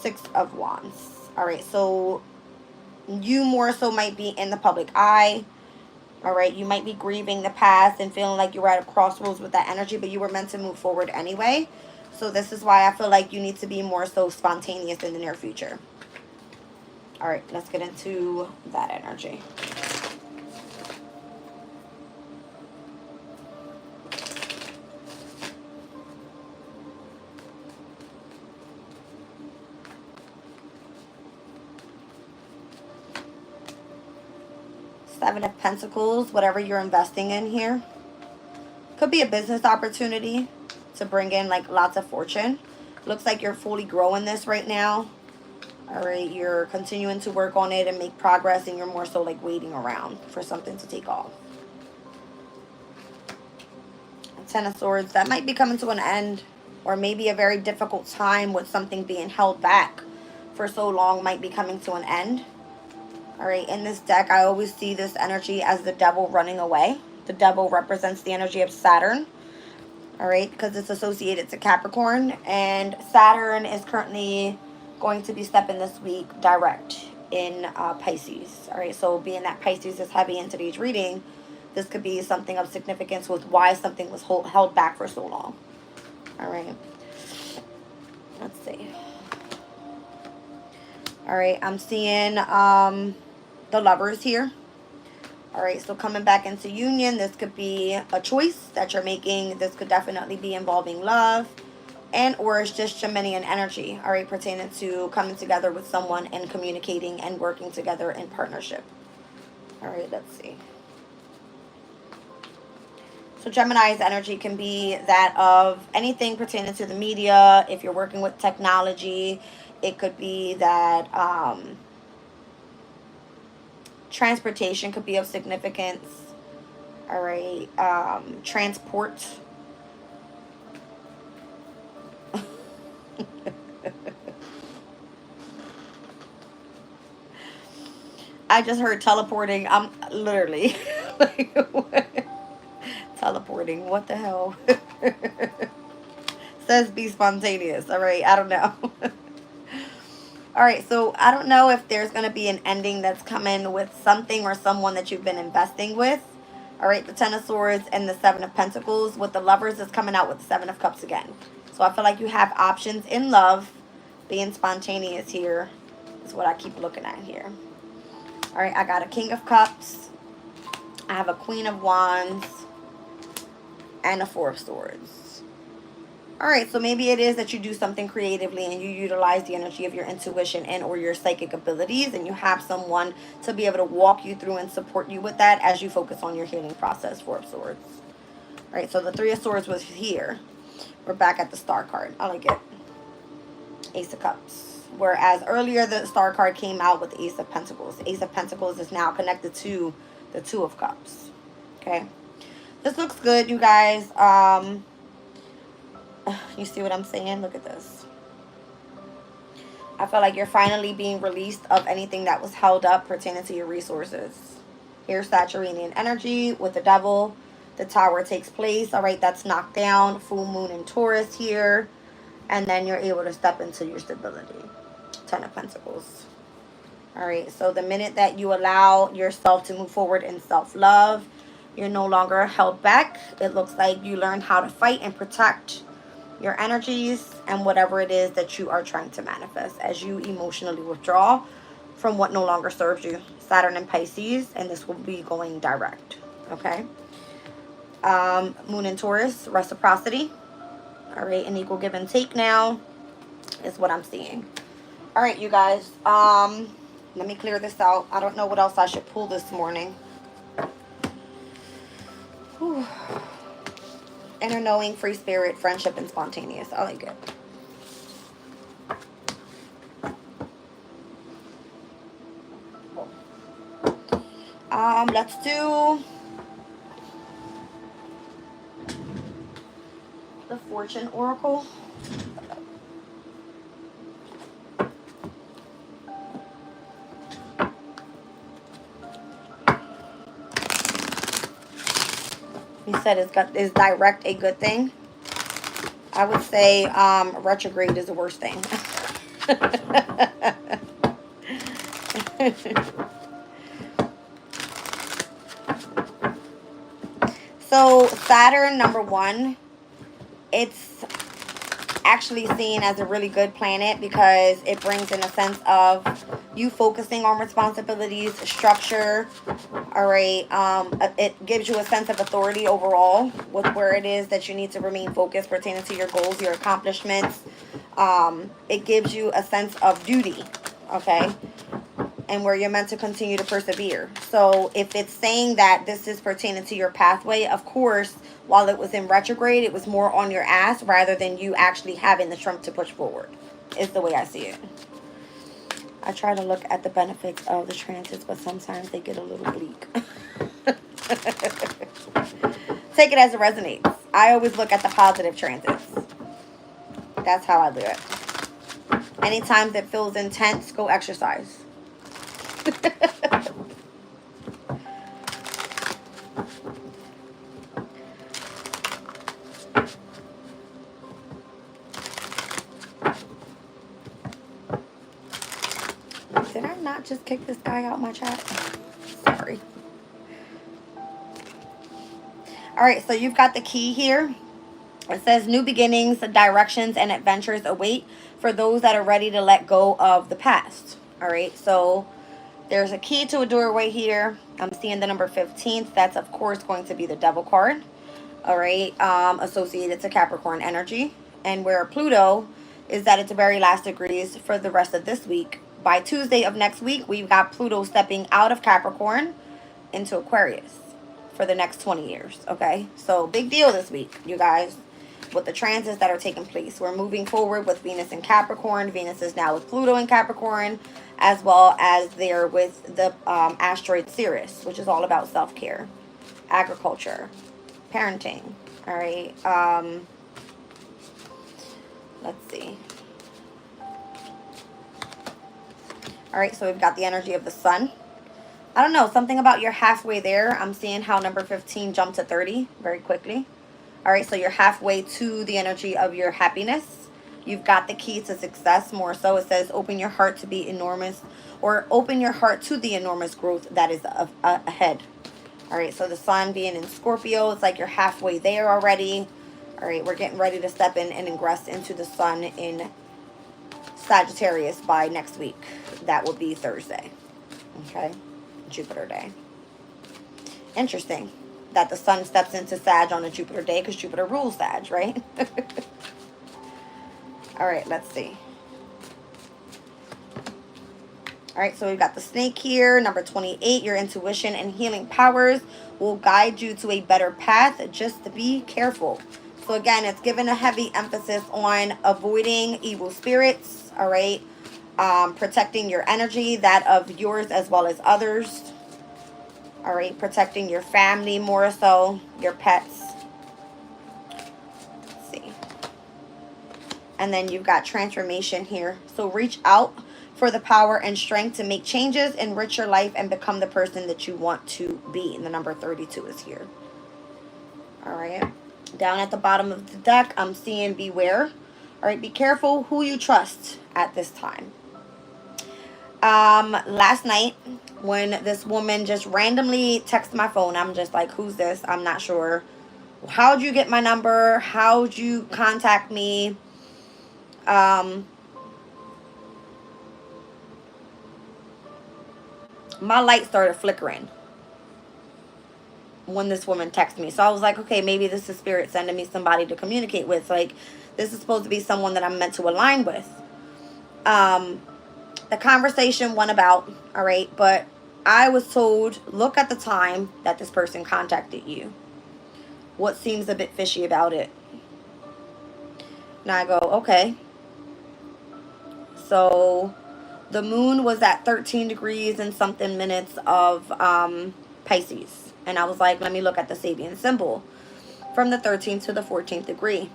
Six of Wands. All right, so you more so might be in the public eye. All right, you might be grieving the past and feeling like you were at a crossroads with that energy, but you were meant to move forward anyway. So this is why I feel like you need to be more so spontaneous in the near future. All right, let's get into that energy. Seven of Pentacles, whatever you're investing in here. Could be a business opportunity to bring in like lots of fortune. Looks like you're fully growing this right now. All right, you're continuing to work on it and make progress, and you're more so like waiting around for something to take off. Ten of Swords, that might be coming to an end, or maybe a very difficult time with something being held back for so long might be coming to an end. All right, in this deck, I always see this energy as the devil running away. The devil represents the energy of Saturn, all right, because it's associated to Capricorn, and Saturn is currently going to be stepping this week direct in Pisces. All right, so being that Pisces is heavy in today's reading, this could be something of significance with why something was held back for so long. All right, let's see. All right, I'm seeing the Lovers here. All right, so coming back into union, this could be a choice that you're making. This could definitely be involving love, and or it's just Geminian energy, all right, pertaining to coming together with someone and communicating and working together in partnership. All right, let's see. So Gemini's energy can be that of anything pertaining to the media. If you're working with technology, it could be that transportation could be of significance. All right, transport. I just heard teleporting. I'm literally like, what? Teleporting. What the hell? Says be spontaneous. All right, I don't know. All right, so I don't know if there's going to be an ending that's coming with something or someone that you've been investing with. All right, the Ten of Swords and the Seven of Pentacles. With the Lovers is coming out with the Seven of Cups again. So I feel like you have options in love. Being spontaneous here is what I keep looking at here. All right, I got a King of Cups. I have a Queen of Wands. And a Four of Swords. All right, so maybe it is that you do something creatively and you utilize the energy of your intuition and or your psychic abilities, and you have someone to be able to walk you through and support you with that as you focus on your healing process. Four of Swords. All right, so the Three of Swords was here. We're back at the Star card. I like it. Ace of Cups. Whereas earlier the Star card came out with the Ace of Pentacles. Ace of Pentacles is now connected to the Two of Cups. Okay. This looks good, you guys. You see what I'm saying? Look at this. I feel like you're finally being released of anything that was held up pertaining to your resources. Here's Saturnian energy with the Devil. The Tower takes place. All right, that's knocked down. Full Moon in Taurus here. And then you're able to step into your stability. Ten of Pentacles. All right, so the minute that you allow yourself to move forward in self-love, you're no longer held back. It looks like you learned how to fight and protect your energies and whatever it is that you are trying to manifest as you emotionally withdraw from what no longer serves you. Saturn and Pisces, and this will be going direct. Okay. Moon in Taurus, reciprocity. All right, an equal give and take now is what I'm seeing. All right, you guys. Let me clear this out. I don't know what else I should pull this morning. Whew. Inner knowing, free spirit, friendship, and spontaneous. I like it. Let's do the Fortune Oracle. He said is direct a good thing? I would say retrograde is the worst thing. So Saturn, number one, it's actually seen as a really good planet because it brings in a sense of you focusing on responsibilities, structure. All right, it gives you a sense of authority overall with where it is that you need to remain focused pertaining to your goals, your accomplishments. It gives you a sense of duty. Okay, and where you're meant to continue to persevere. So if it's saying that this is pertaining to your pathway, of course, while it was in retrograde, it was more on your ass rather than you actually having the strength to push forward, is the way I see it. I try to look at the benefits of the transits, but sometimes they get a little bleak. Take it as it resonates. I always look at the positive transits. That's how I do it. Anytime that feels intense, go exercise. Did I not just kick this guy out my chat? Sorry. All right, so you've got the key here. It says new beginnings, directions, and adventures await for those that are ready to let go of the past. All right, so there's a key to a doorway here. I'm seeing the number 15. That's, of course, going to be the devil card. All right, associated to Capricorn energy. And where Pluto is at its very last degrees for the rest of this week. By Tuesday of next week, we've got Pluto stepping out of Capricorn into Aquarius for the next 20 years. Okay, so big deal this week, you guys, with the transits that are taking place. We're moving forward with Venus in Capricorn. Venus is now with Pluto in Capricorn, as well as they're with the asteroid Sirius, which is all about self-care, agriculture, parenting. All right, let's see. All right, so we've got the energy of the sun. I don't know, something about you're halfway there. I'm seeing how number 15 jumped to 30 very quickly. All right, so you're halfway to the energy of your happiness. You've got the key to success more so. It says open your heart to be enormous, or open your heart to the enormous growth that is ahead. All right, so the sun being in Scorpio, it's like you're halfway there already. All right, we're getting ready to step in and ingress into the sun in Sagittarius by next week. That will be Thursday. Okay, Jupiter day. Interesting that the sun steps into Sag on a Jupiter day because Jupiter rules Sag, right? All right, let's see. All right, so we've got the snake here, number 28. Your intuition and healing powers will guide you to a better path. Just to be careful. So again, it's given a heavy emphasis on avoiding evil spirits. All right, protecting your energy, that of yours as well as others. All right, protecting your family more so, your pets. Let's see. And then you've got transformation here. So reach out for the power and strength to make changes, enrich your life, and become the person that you want to be. And the number 32 is here. All right. Down at the bottom of the deck, I'm seeing beware. All right, be careful who you trust at this time. Last night, when this woman just randomly texted my phone, I'm just like, who's this? I'm not sure. How'd you get my number? How'd you contact me? My light started flickering when this woman texted me. So I was like, okay, maybe this is spirit sending me somebody to communicate with. Like, this is supposed to be someone that I'm meant to align with. The conversation went about, all right, but I was told, look at the time that this person contacted you. What seems a bit fishy about it? And I go, okay. So the moon was at 13 degrees and something minutes of Pisces. And I was like, let me look at the Sabian symbol from the 13th to the 14th degree.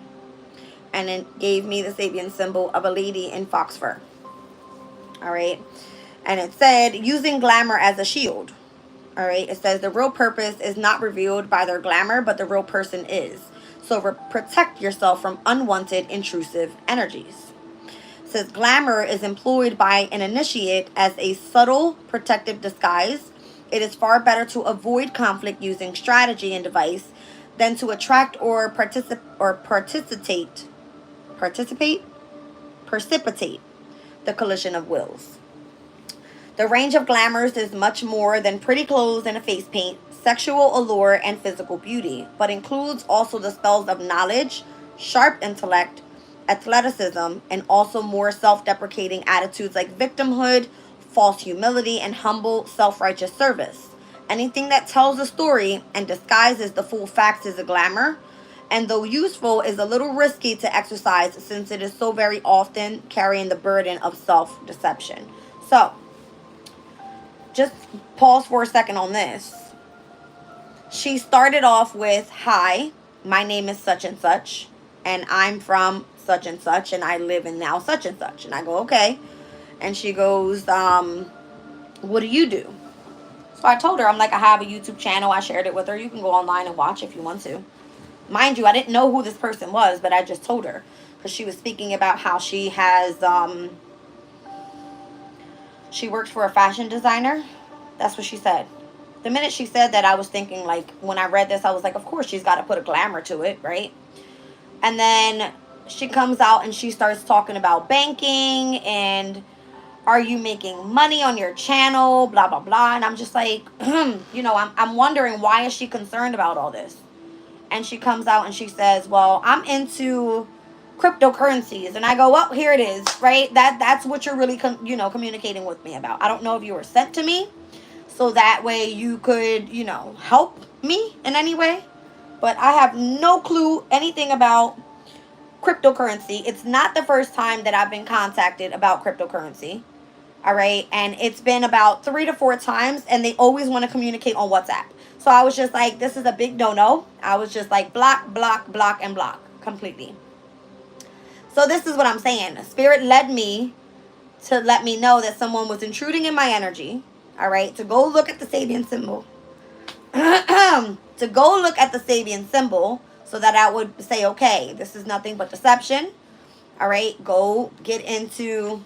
And it gave me the Sabian symbol of a lady in fox fur. All right. And it said, using glamour as a shield. All right. It says the real purpose is not revealed by their glamour, but the real person is. So protect yourself from unwanted, intrusive energies. It says glamour is employed by an initiate as a subtle protective disguise. It is far better to avoid conflict using strategy and device than to attract or precipitate the collision of wills. The range of glamours is much more than pretty clothes and a face paint, sexual allure, and physical beauty, but includes also the spells of knowledge, sharp intellect, athleticism, and also more self-deprecating attitudes like victimhood, false humility, and humble, self-righteous service. Anything that tells a story and disguises the full facts is a glamour, and though useful, is a little risky to exercise since it is so very often carrying the burden of self-deception. So, just pause for a second on this. She started off with, "Hi, my name is such and such, and I'm from such and such, and I live in now such and such." And I go, "Okay." And she goes, "What do you do?" So I told her, I'm like, "I have a YouTube channel." I shared it with her. You can go online and watch if you want to. Mind you, I didn't know who this person was, but I just told her. Because she was speaking about how she has, she works for a fashion designer. That's what she said. The minute she said that, I was thinking, like, when I read this, I was like, of course she's got to put a glamour to it, right? And then she comes out and she starts talking about banking and, "Are you making money on your channel?" Blah, blah, blah. And I'm just like, you know, I'm wondering, why is she concerned about all this? And she comes out and she says, "Well, I'm into cryptocurrencies." And I go, "Well, here it is," right? That's what you're really, communicating with me about. I don't know if you were sent to me so that way you could, help me in any way. But I have no clue anything about cryptocurrency. It's not the first time that I've been contacted about cryptocurrency. All right. And it's been about 3 to 4 times, and they always want to communicate on WhatsApp. So I was just like, this is a big no-no. I was just like, block, block, block, and block completely. So this is what I'm saying. Spirit led me to let me know that someone was intruding in my energy. All right. To go look at the Sabian symbol. To go look at the Sabian symbol so that I would say, okay, this is nothing but deception. All right. Go get into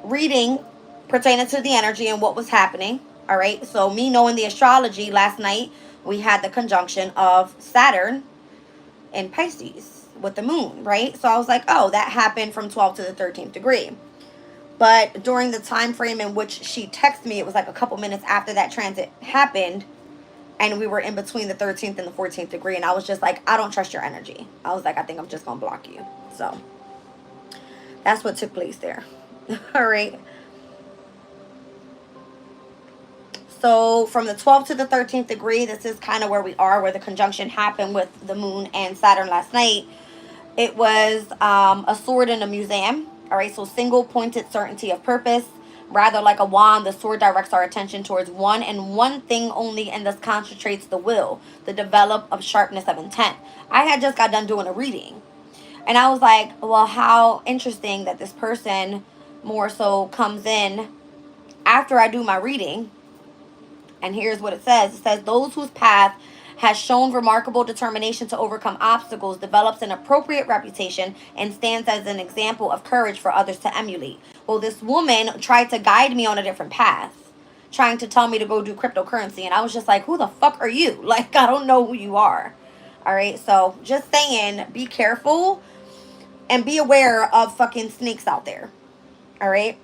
reading pertaining to the energy and what was happening. All right. So me knowing the astrology, last night we had the conjunction of Saturn in Pisces with the moon, right? So I was like, oh, that happened from 12 to the 13th degree. But during the time frame in which she texted me, it was like a couple minutes after that transit happened, and we were in between the 13th and the 14th degree, and I was just like, I don't trust your energy. I was like, I think I'm just gonna block you. So that's what took place there. All right. So from the 12th to the 13th degree, this is kind of where we are, where the conjunction happened with the moon and Saturn last night. It was a sword in a museum. All right, so single pointed certainty of purpose. Rather like a wand, the sword directs our attention towards one and one thing only, and thus concentrates the will, the develop of sharpness of intent. I had just got done doing a reading, and I was like, well, how interesting that this person more so comes in after I do my reading. And here's what it says. It says, those whose path has shown remarkable determination to overcome obstacles, develops an appropriate reputation, and stands as an example of courage for others to emulate. Well, this woman tried to guide me on a different path, trying to tell me to go do cryptocurrency. And I was just like, who the fuck are you? Like, I don't know who you are. All right. So just saying, be careful and be aware of fucking snakes out there. All right.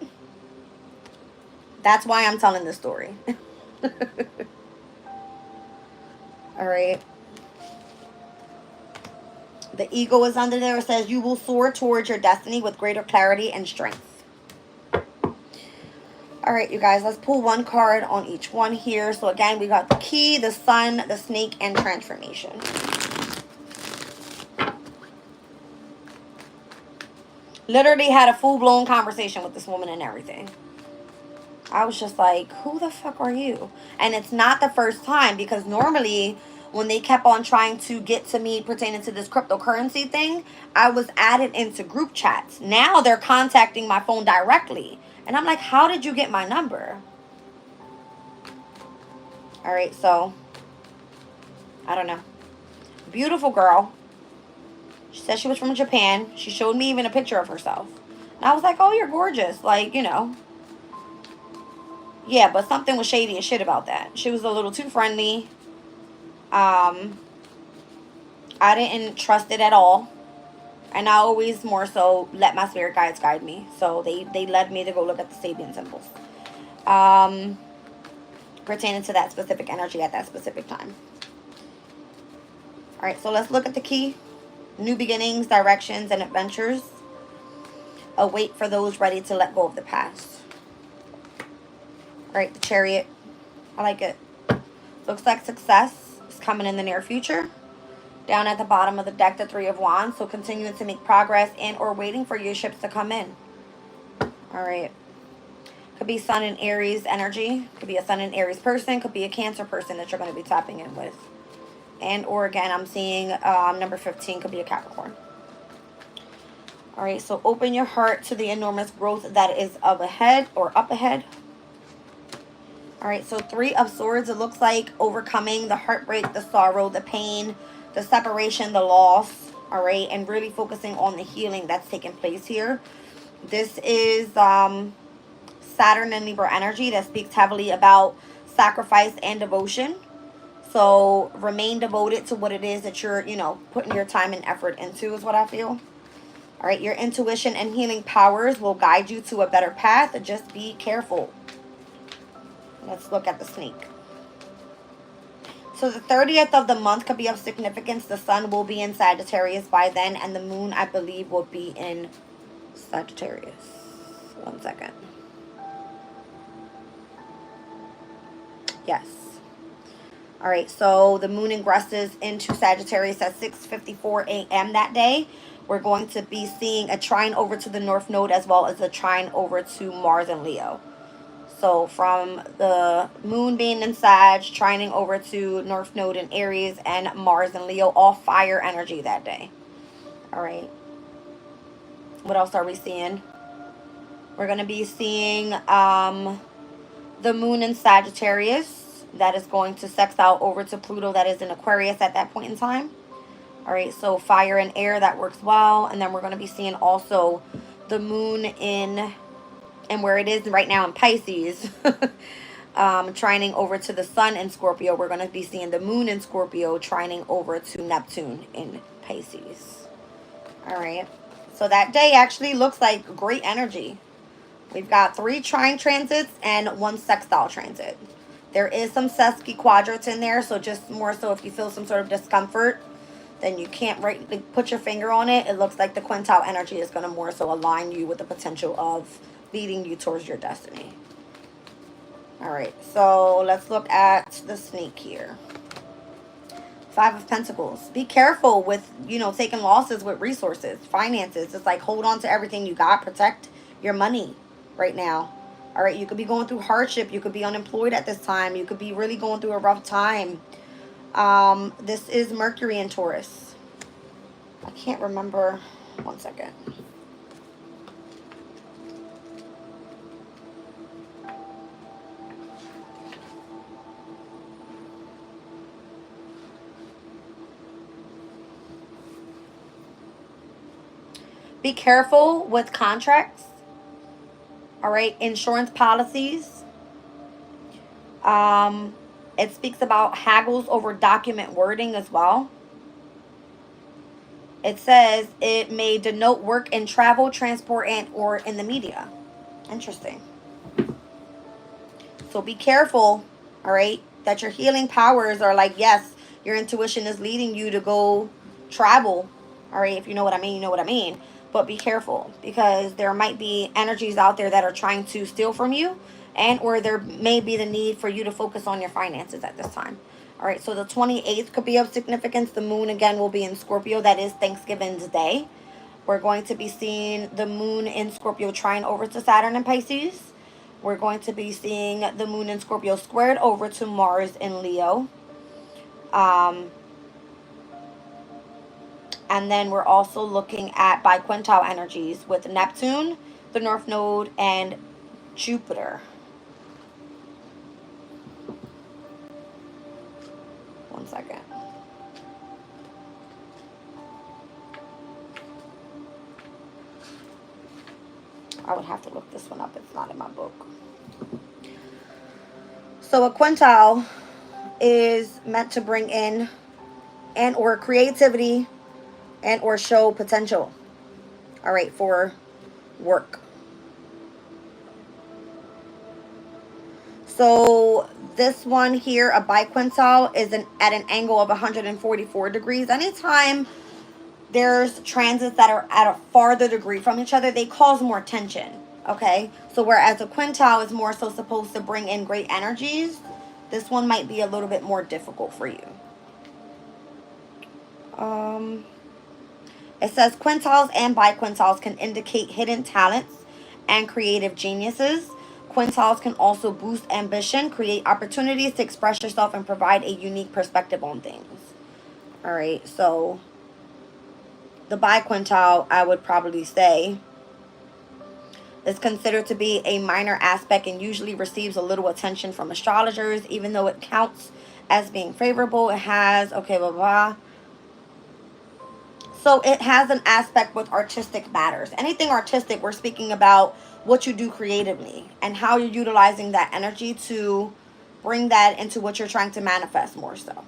That's why I'm telling this story. All right. The eagle is under there. It says, you will soar towards your destiny with greater clarity and strength. All right, you guys, let's pull one card on each one here. So again, we got the key, the sun, the snake, and transformation. Literally had a full-blown conversation with this woman and everything. I was just like, who the fuck are you? And it's not the first time, because normally when they kept on trying to get to me pertaining to this cryptocurrency thing, I was added into group chats. Now they're contacting my phone directly. And I'm like, how did you get my number? All right, so I don't know. Beautiful girl. She said she was from Japan. She showed me even a picture of herself. And I was like, oh, you're gorgeous. Like, you know. Yeah, but something was shady as shit about that. She was a little too friendly. I didn't trust it at all. And I always more so let my spirit guides guide me. So they led me to go look at the Sabian symbols. Pertaining to that specific energy at that specific time. Alright, so let's look at the key. New beginnings, directions, and adventures. A wait for those ready to let go of the past. All right, the Chariot. I like it. Looks like success is coming in the near future. Down at the bottom of the deck, the Three of Wands. So continuing to make progress and or waiting for your ships to come in. All right. Could be Sun and Aries energy. Could be a Sun and Aries person. Could be a Cancer person that you're going to be tapping in with. And or again, I'm seeing number 15 could be a Capricorn. All right, so open your heart to the enormous growth that is up ahead or up ahead. All right, so Three of Swords. It looks like overcoming the heartbreak, the sorrow, the pain, the separation, the loss. All right, and really focusing on the healing that's taking place here. This is Saturn and Libra energy that speaks heavily about sacrifice and devotion. So remain devoted to what it is that you're, putting your time and effort into is what I feel. All right, your intuition and healing powers will guide you to a better path. Just be careful. Let's look at the snake. So the 30th of the month could be of significance. The sun will be in Sagittarius by then, and the moon, I believe, will be in Sagittarius. 1 second. Yes. All right, so the moon ingresses into Sagittarius at 6:54 a.m. that day. We're going to be seeing a trine over to the North Node as well as a trine over to Mars and Leo. So from the moon being in Sag, trining over to North Node in Aries, and Mars and Leo, all fire energy that day. All right. What else are we seeing? We're going to be seeing the moon in Sagittarius. That is going to sex out over to Pluto that is in Aquarius at that point in time. All right, so fire and air, that works well. And then we're going to be seeing also the moon in, and where it is right now in Pisces, trining over to the sun in Scorpio. We're going to be seeing the moon in Scorpio trining over to Neptune in Pisces. All right, so that day actually looks like great energy. We've got 3 trine transits and 1 sextile transit. There is some sesquiquadrats in there, so just more so if you feel some sort of discomfort, then you can't put your finger on it. It looks like the quintile energy is going to more so align you with the potential of leading you towards your destiny. All right, so let's look at the snake here. 5 of Pentacles. Be careful with, taking losses with resources, finances. It's like hold on to everything you got. Protect your money right now. All right, you could be going through hardship. You could be unemployed at this time. You could be really going through a rough time. This is Mercury in Taurus. I can't remember. 1 second. Be careful with contracts. All right, insurance policies. It speaks about haggles over document wording as well. It says it may denote work in travel, transport, and or in the media. Interesting. So be careful, all right, that your healing powers are like, yes, your intuition is leading you to go travel. All right, if you know what I mean, you know what I mean. But be careful because there might be energies out there that are trying to steal from you, and or there may be the need for you to focus on your finances at this time. All right, so the 28th could be of significance. The moon again will be in Scorpio. That is Thanksgiving's Day. We're going to be seeing the moon in Scorpio trine over to Saturn and Pisces. We're going to be seeing the moon in Scorpio squared over to Mars in Leo. And then we're also looking at biquintile energies with Neptune, the North Node, and Jupiter. 1 second. I would have to look this one up. It's not in my book. So a quintile is meant to bring in and or creativity and or show potential. All right, for work. So this one here, a biquintile, is at an angle of 144 degrees. Anytime there's transits that are at a farther degree from each other, they cause more tension. Okay, so whereas a quintile is more so supposed to bring in great energies, this one might be a little bit more difficult for you. It says quintiles and biquintiles can indicate hidden talents and creative geniuses. Quintiles can also boost ambition, create opportunities to express yourself, and provide a unique perspective on things. All right, so the biquintile, I would probably say, is considered to be a minor aspect and usually receives a little attention from astrologers, even though it counts as being favorable. It has, okay, blah, blah. So it has an aspect with artistic matters. Anything artistic, we're speaking about what you do creatively and how you're utilizing that energy to bring that into what you're trying to manifest more so.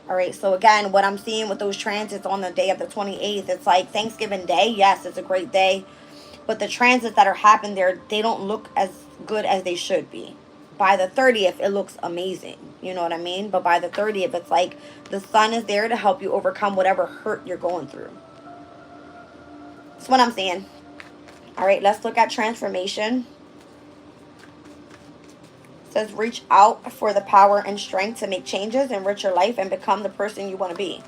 All right, so again, what I'm seeing with those transits on the day of the 28th, it's like Thanksgiving Day. Yes, it's a great day. But the transits that are happening there, they don't look as good as they should be. By the 30th, it looks amazing. You know what I mean? But by the 30th, it's like the sun is there to help you overcome whatever hurt you're going through. That's what I'm saying. All right, let's look at transformation. It says reach out for the power and strength to make changes, enrich your life, and become the person you want to be.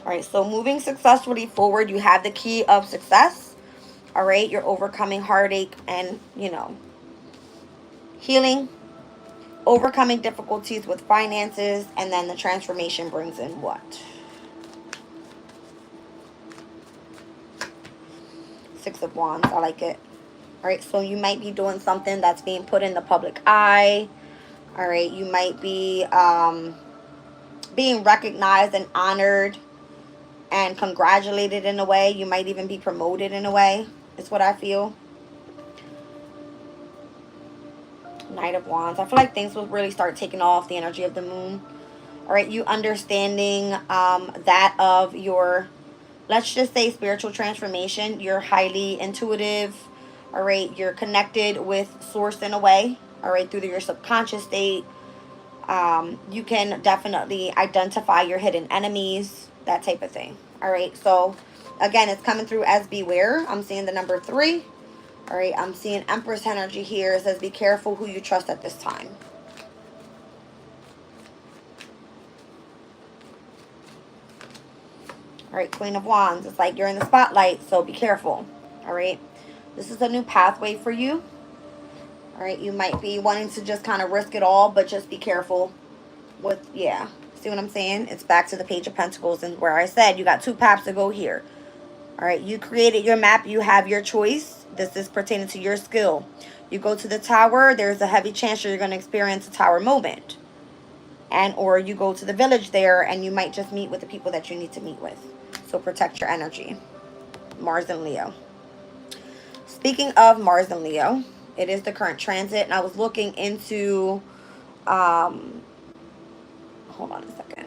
All right, so moving successfully forward, you have the key of success. All right, you're overcoming heartache and, healing, overcoming difficulties with finances, and then the transformation brings in what? Six of Wands. I like it. All right, so you might be doing something that's being put in the public eye. All right, you might be being recognized and honored and congratulated in a way. You might even be promoted in a way. It's what I feel. Knight of Wands. I feel like things will really start taking off, the energy of the moon. All right, you understanding that of your, let's just say, spiritual transformation. You're highly intuitive. All right, you're connected with source in a way. All right, through your subconscious state. You can definitely identify your hidden enemies, that type of thing. All right, so again, it's coming through as beware. I'm seeing the number 3. All right, I'm seeing Empress energy here. It says be careful who you trust at this time. All right, Queen of Wands. It's like you're in the spotlight, so be careful. All right, this is a new pathway for you. All right, you might be wanting to just kind of risk it all, but just be careful with, yeah. See what I'm saying? It's back to the Page of Pentacles and where I said you got 2 paths to go here. All right, you created your map. You have your choice. This is pertaining to your skill. You go to the tower, there's a heavy chance you're going to experience a tower moment. And or you go to the village there and you might just meet with the people that you need to meet with. So protect your energy. Mars and Leo. Speaking of Mars and Leo, it is the current transit. And I was looking into, hold on a second.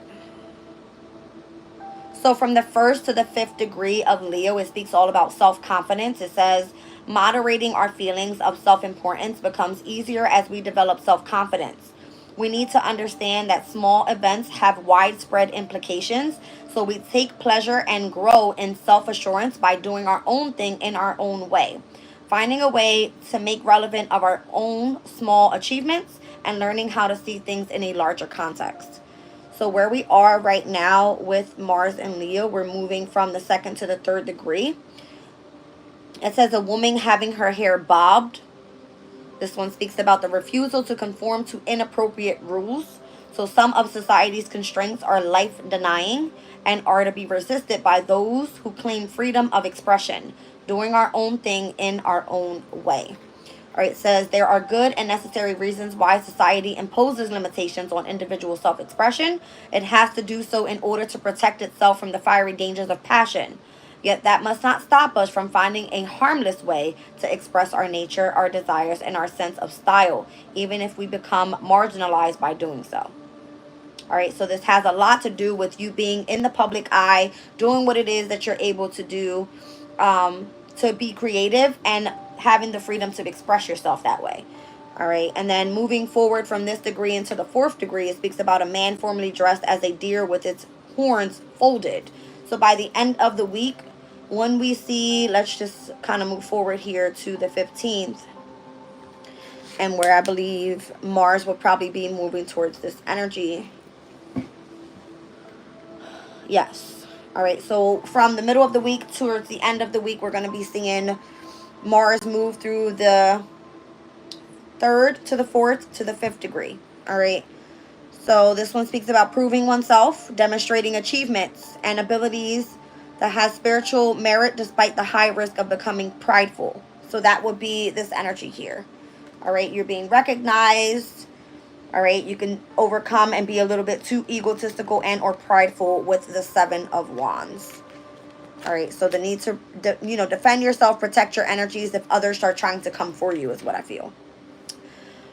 So from the 1st to the 5th degree of Leo, it speaks all about self-confidence. It says, moderating our feelings of self-importance becomes easier as we develop self-confidence. We need to understand that small events have widespread implications. So we take pleasure and grow in self-assurance by doing our own thing in our own way. Finding a way to make relevant of our own small achievements and learning how to see things in a larger context. So where we are right now with Mars and Leo, we're moving from the 2nd to the 3rd degree. It says a woman having her hair bobbed. This one speaks about the refusal to conform to inappropriate rules. So some of society's constraints are life-denying and are to be resisted by those who claim freedom of expression, doing our own thing in our own way. All right, it says there are good and necessary reasons why society imposes limitations on individual self-expression. It has to do so in order to protect itself from the fiery dangers of passion. Yet that must not stop us from finding a harmless way to express our nature, our desires, and our sense of style, even if we become marginalized by doing so. All right, so this has a lot to do with you being in the public eye, doing what it is that you're able to do, to be creative and having the freedom to express yourself that way. All right, and then moving forward from this degree into the 4th degree, it speaks about a man formerly dressed as a deer with its horns folded. So by the end of the week, when we see, let's just kind of move forward here to the 15th, and where I believe Mars will probably be moving towards this energy. Yes. All right. So from the middle of the week towards the end of the week, we're going to be seeing Mars move through the 3rd to the 4th to the 5th degree. All right. So this one speaks about proving oneself, demonstrating achievements and abilities that has spiritual merit despite the high risk of becoming prideful. So that would be this energy here. All right. You're being recognized. All right. You can overcome and be a little bit too egotistical and or prideful with the 7 of Wands. All right. So the need to, defend yourself, protect your energies if others start trying to come for you is what I feel.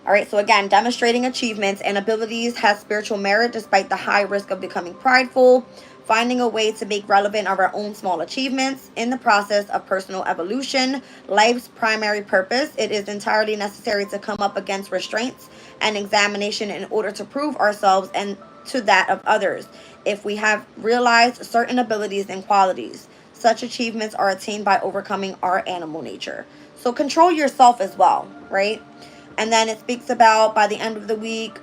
All right, so again, demonstrating achievements and abilities has spiritual merit despite the high risk of becoming prideful, finding a way to make relevant of our own small achievements in the process of personal evolution, life's primary purpose. It is entirely necessary to come up against restraints and examination in order to prove ourselves and to that of others. If we have realized certain abilities and qualities, such achievements are attained by overcoming our animal nature. So control yourself as well, right? And then it speaks about, by the end of the week,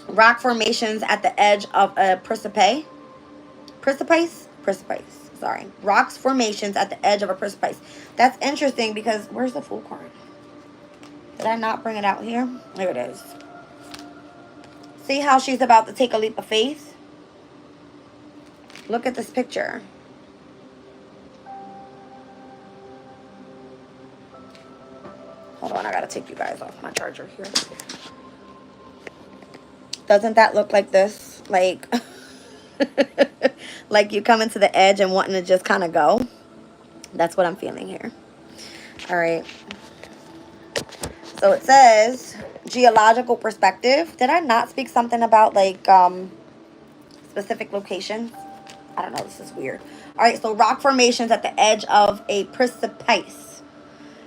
rock formations at the edge of a precipice. Sorry. Rocks formations at the edge of a precipice. That's interesting because, where's the Fool card? Did I not bring it out here? There it is. See how she's about to take a leap of faith? Look at this picture. Hold on, I gotta take you guys off my charger here. Doesn't that look like this? Like, like you coming to the edge and wanting to just kind of go? That's what I'm feeling here. All right. So it says, geological perspective. Did I not speak something about, like, specific locations? I don't know. This is weird. All right. So rock formations at the edge of a precipice.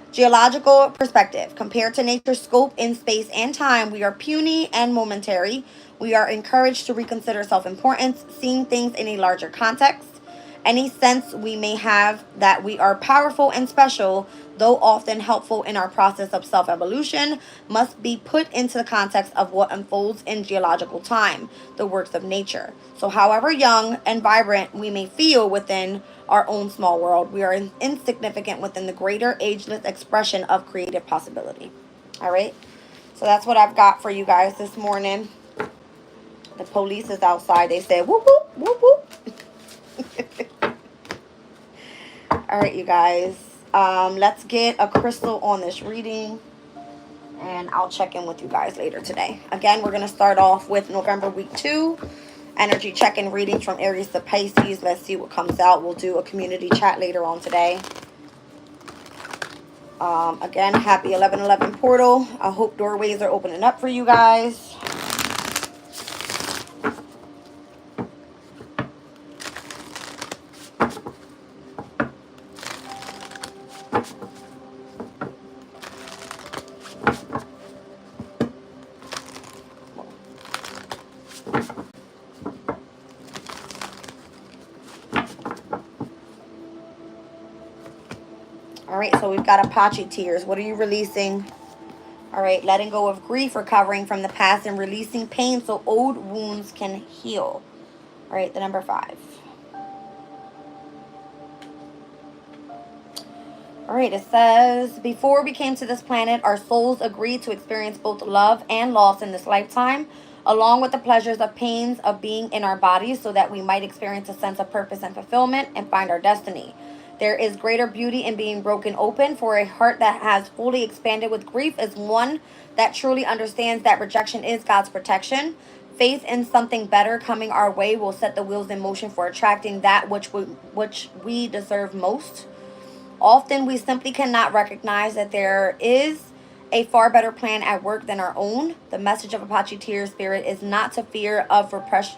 Geological perspective. Compared to nature's scope in space and time, we are puny and momentary. We are encouraged to reconsider self-importance, seeing things in a larger context. Any sense we may have that we are powerful and special, though often helpful in our process of self-evolution, must be put into the context of what unfolds in geological time, the works of nature. So however young and vibrant we may feel within our own small world, we are insignificant within the greater ageless expression of creative possibility. All right? So that's what I've got for you guys this morning. The police is outside. They said, whoop, whoop, whoop, whoop. All right, you guys. Let's get a crystal on this reading, and I'll check in with you guys later today. Again, we're going to start off with November week 2. Energy check-in readings from Aries to Pisces. Let's see what comes out. We'll do a community chat later on today. Again, happy 11/11 portal. I hope doorways are opening up for you guys. All right, so we've got Apache tears. What are you releasing? All right, letting go of grief, recovering from the past, and releasing pain so old wounds can heal. All right, the number 5. All right, it says, before we came to this planet, our souls agreed to experience both love and loss in this lifetime, along with the pleasures of pains of being in our bodies so that we might experience a sense of purpose and fulfillment and find our destiny. There is greater beauty in being broken open, for a heart that has fully expanded with grief is one that truly understands that rejection is God's protection. Faith in something better coming our way will set the wheels in motion for attracting that which we deserve most. Often we simply cannot recognize that there is a far better plan at work than our own. The message of Apache Tear Spirit is not to fear of repress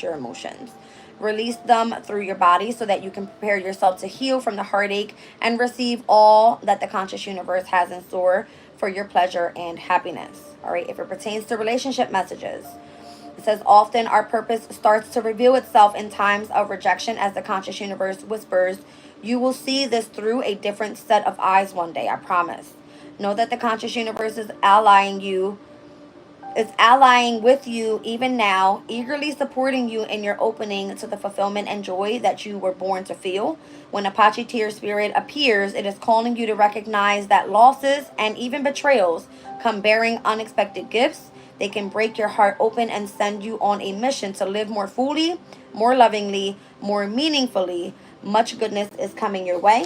your emotions. Release them through your body so that you can prepare yourself to heal from the heartache and receive all that the conscious universe has in store for your pleasure and happiness. All right, if it pertains to relationship messages, It says, often our purpose starts to reveal itself in times of rejection as the conscious universe whispers, you will see this through a different set of eyes one day, I promise. Know that the conscious universe is allying with you even now, eagerly supporting you in your opening to the fulfillment and joy that you were born to feel. When Apache Tear Spirit appears, it is calling you to recognize that losses and even betrayals come bearing unexpected gifts. They can break your heart open and send you on a mission to live more fully, more lovingly, more meaningfully. Much goodness is coming your way.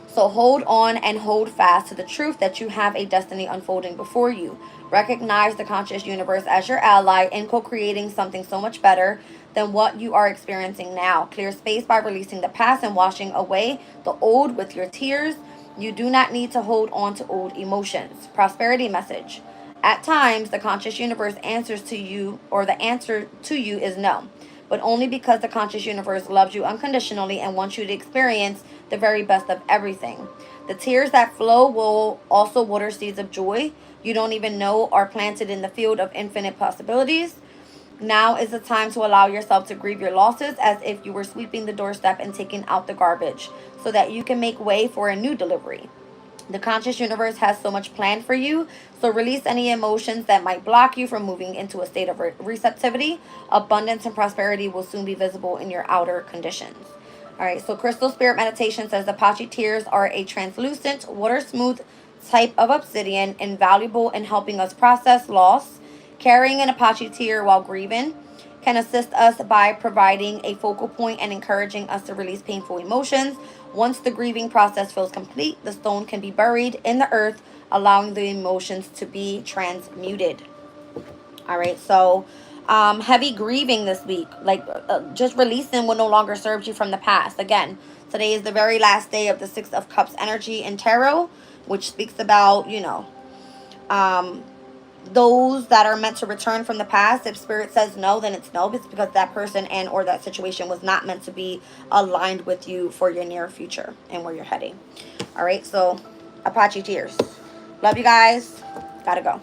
So hold on and hold fast to the truth that you have a destiny unfolding before you. Recognize the conscious universe as your ally in co-creating something so much better than what you are experiencing now. Clear space by releasing the past and washing away the old with your tears. You do not need to hold on to old emotions. Prosperity message. At times, the conscious universe answers to you, or the answer to you is no, but only because the conscious universe loves you unconditionally and wants you to experience the very best of everything. The tears that flow will also water seeds of joy you don't even know are planted in the field of infinite possibilities. Now is the time to allow yourself to grieve your losses as if you were sweeping the doorstep and taking out the garbage so that you can make way for a new delivery. The conscious universe has so much planned for you, so release any emotions that might block you from moving into a state of receptivity. Abundance and prosperity will soon be visible in your outer conditions. All right, so Crystal Spirit Meditation says Apache tears are a translucent, water-smooth type of obsidian, invaluable in helping us process loss. Carrying an Apache tear while grieving can assist us by providing a focal point and encouraging us to release painful emotions. Once the grieving process feels complete, the stone can be buried in the earth, allowing the emotions to be transmuted. All right, so heavy grieving this week, like just releasing what no longer serves you from the past. Again, today is the very last day of the Six of Cups energy in tarot, which speaks about, those that are meant to return from the past. If spirit says no, then it's no. It's because that person and or that situation was not meant to be aligned with you for your near future and where you're heading. All right, so Apache tears. Love you guys. Gotta go.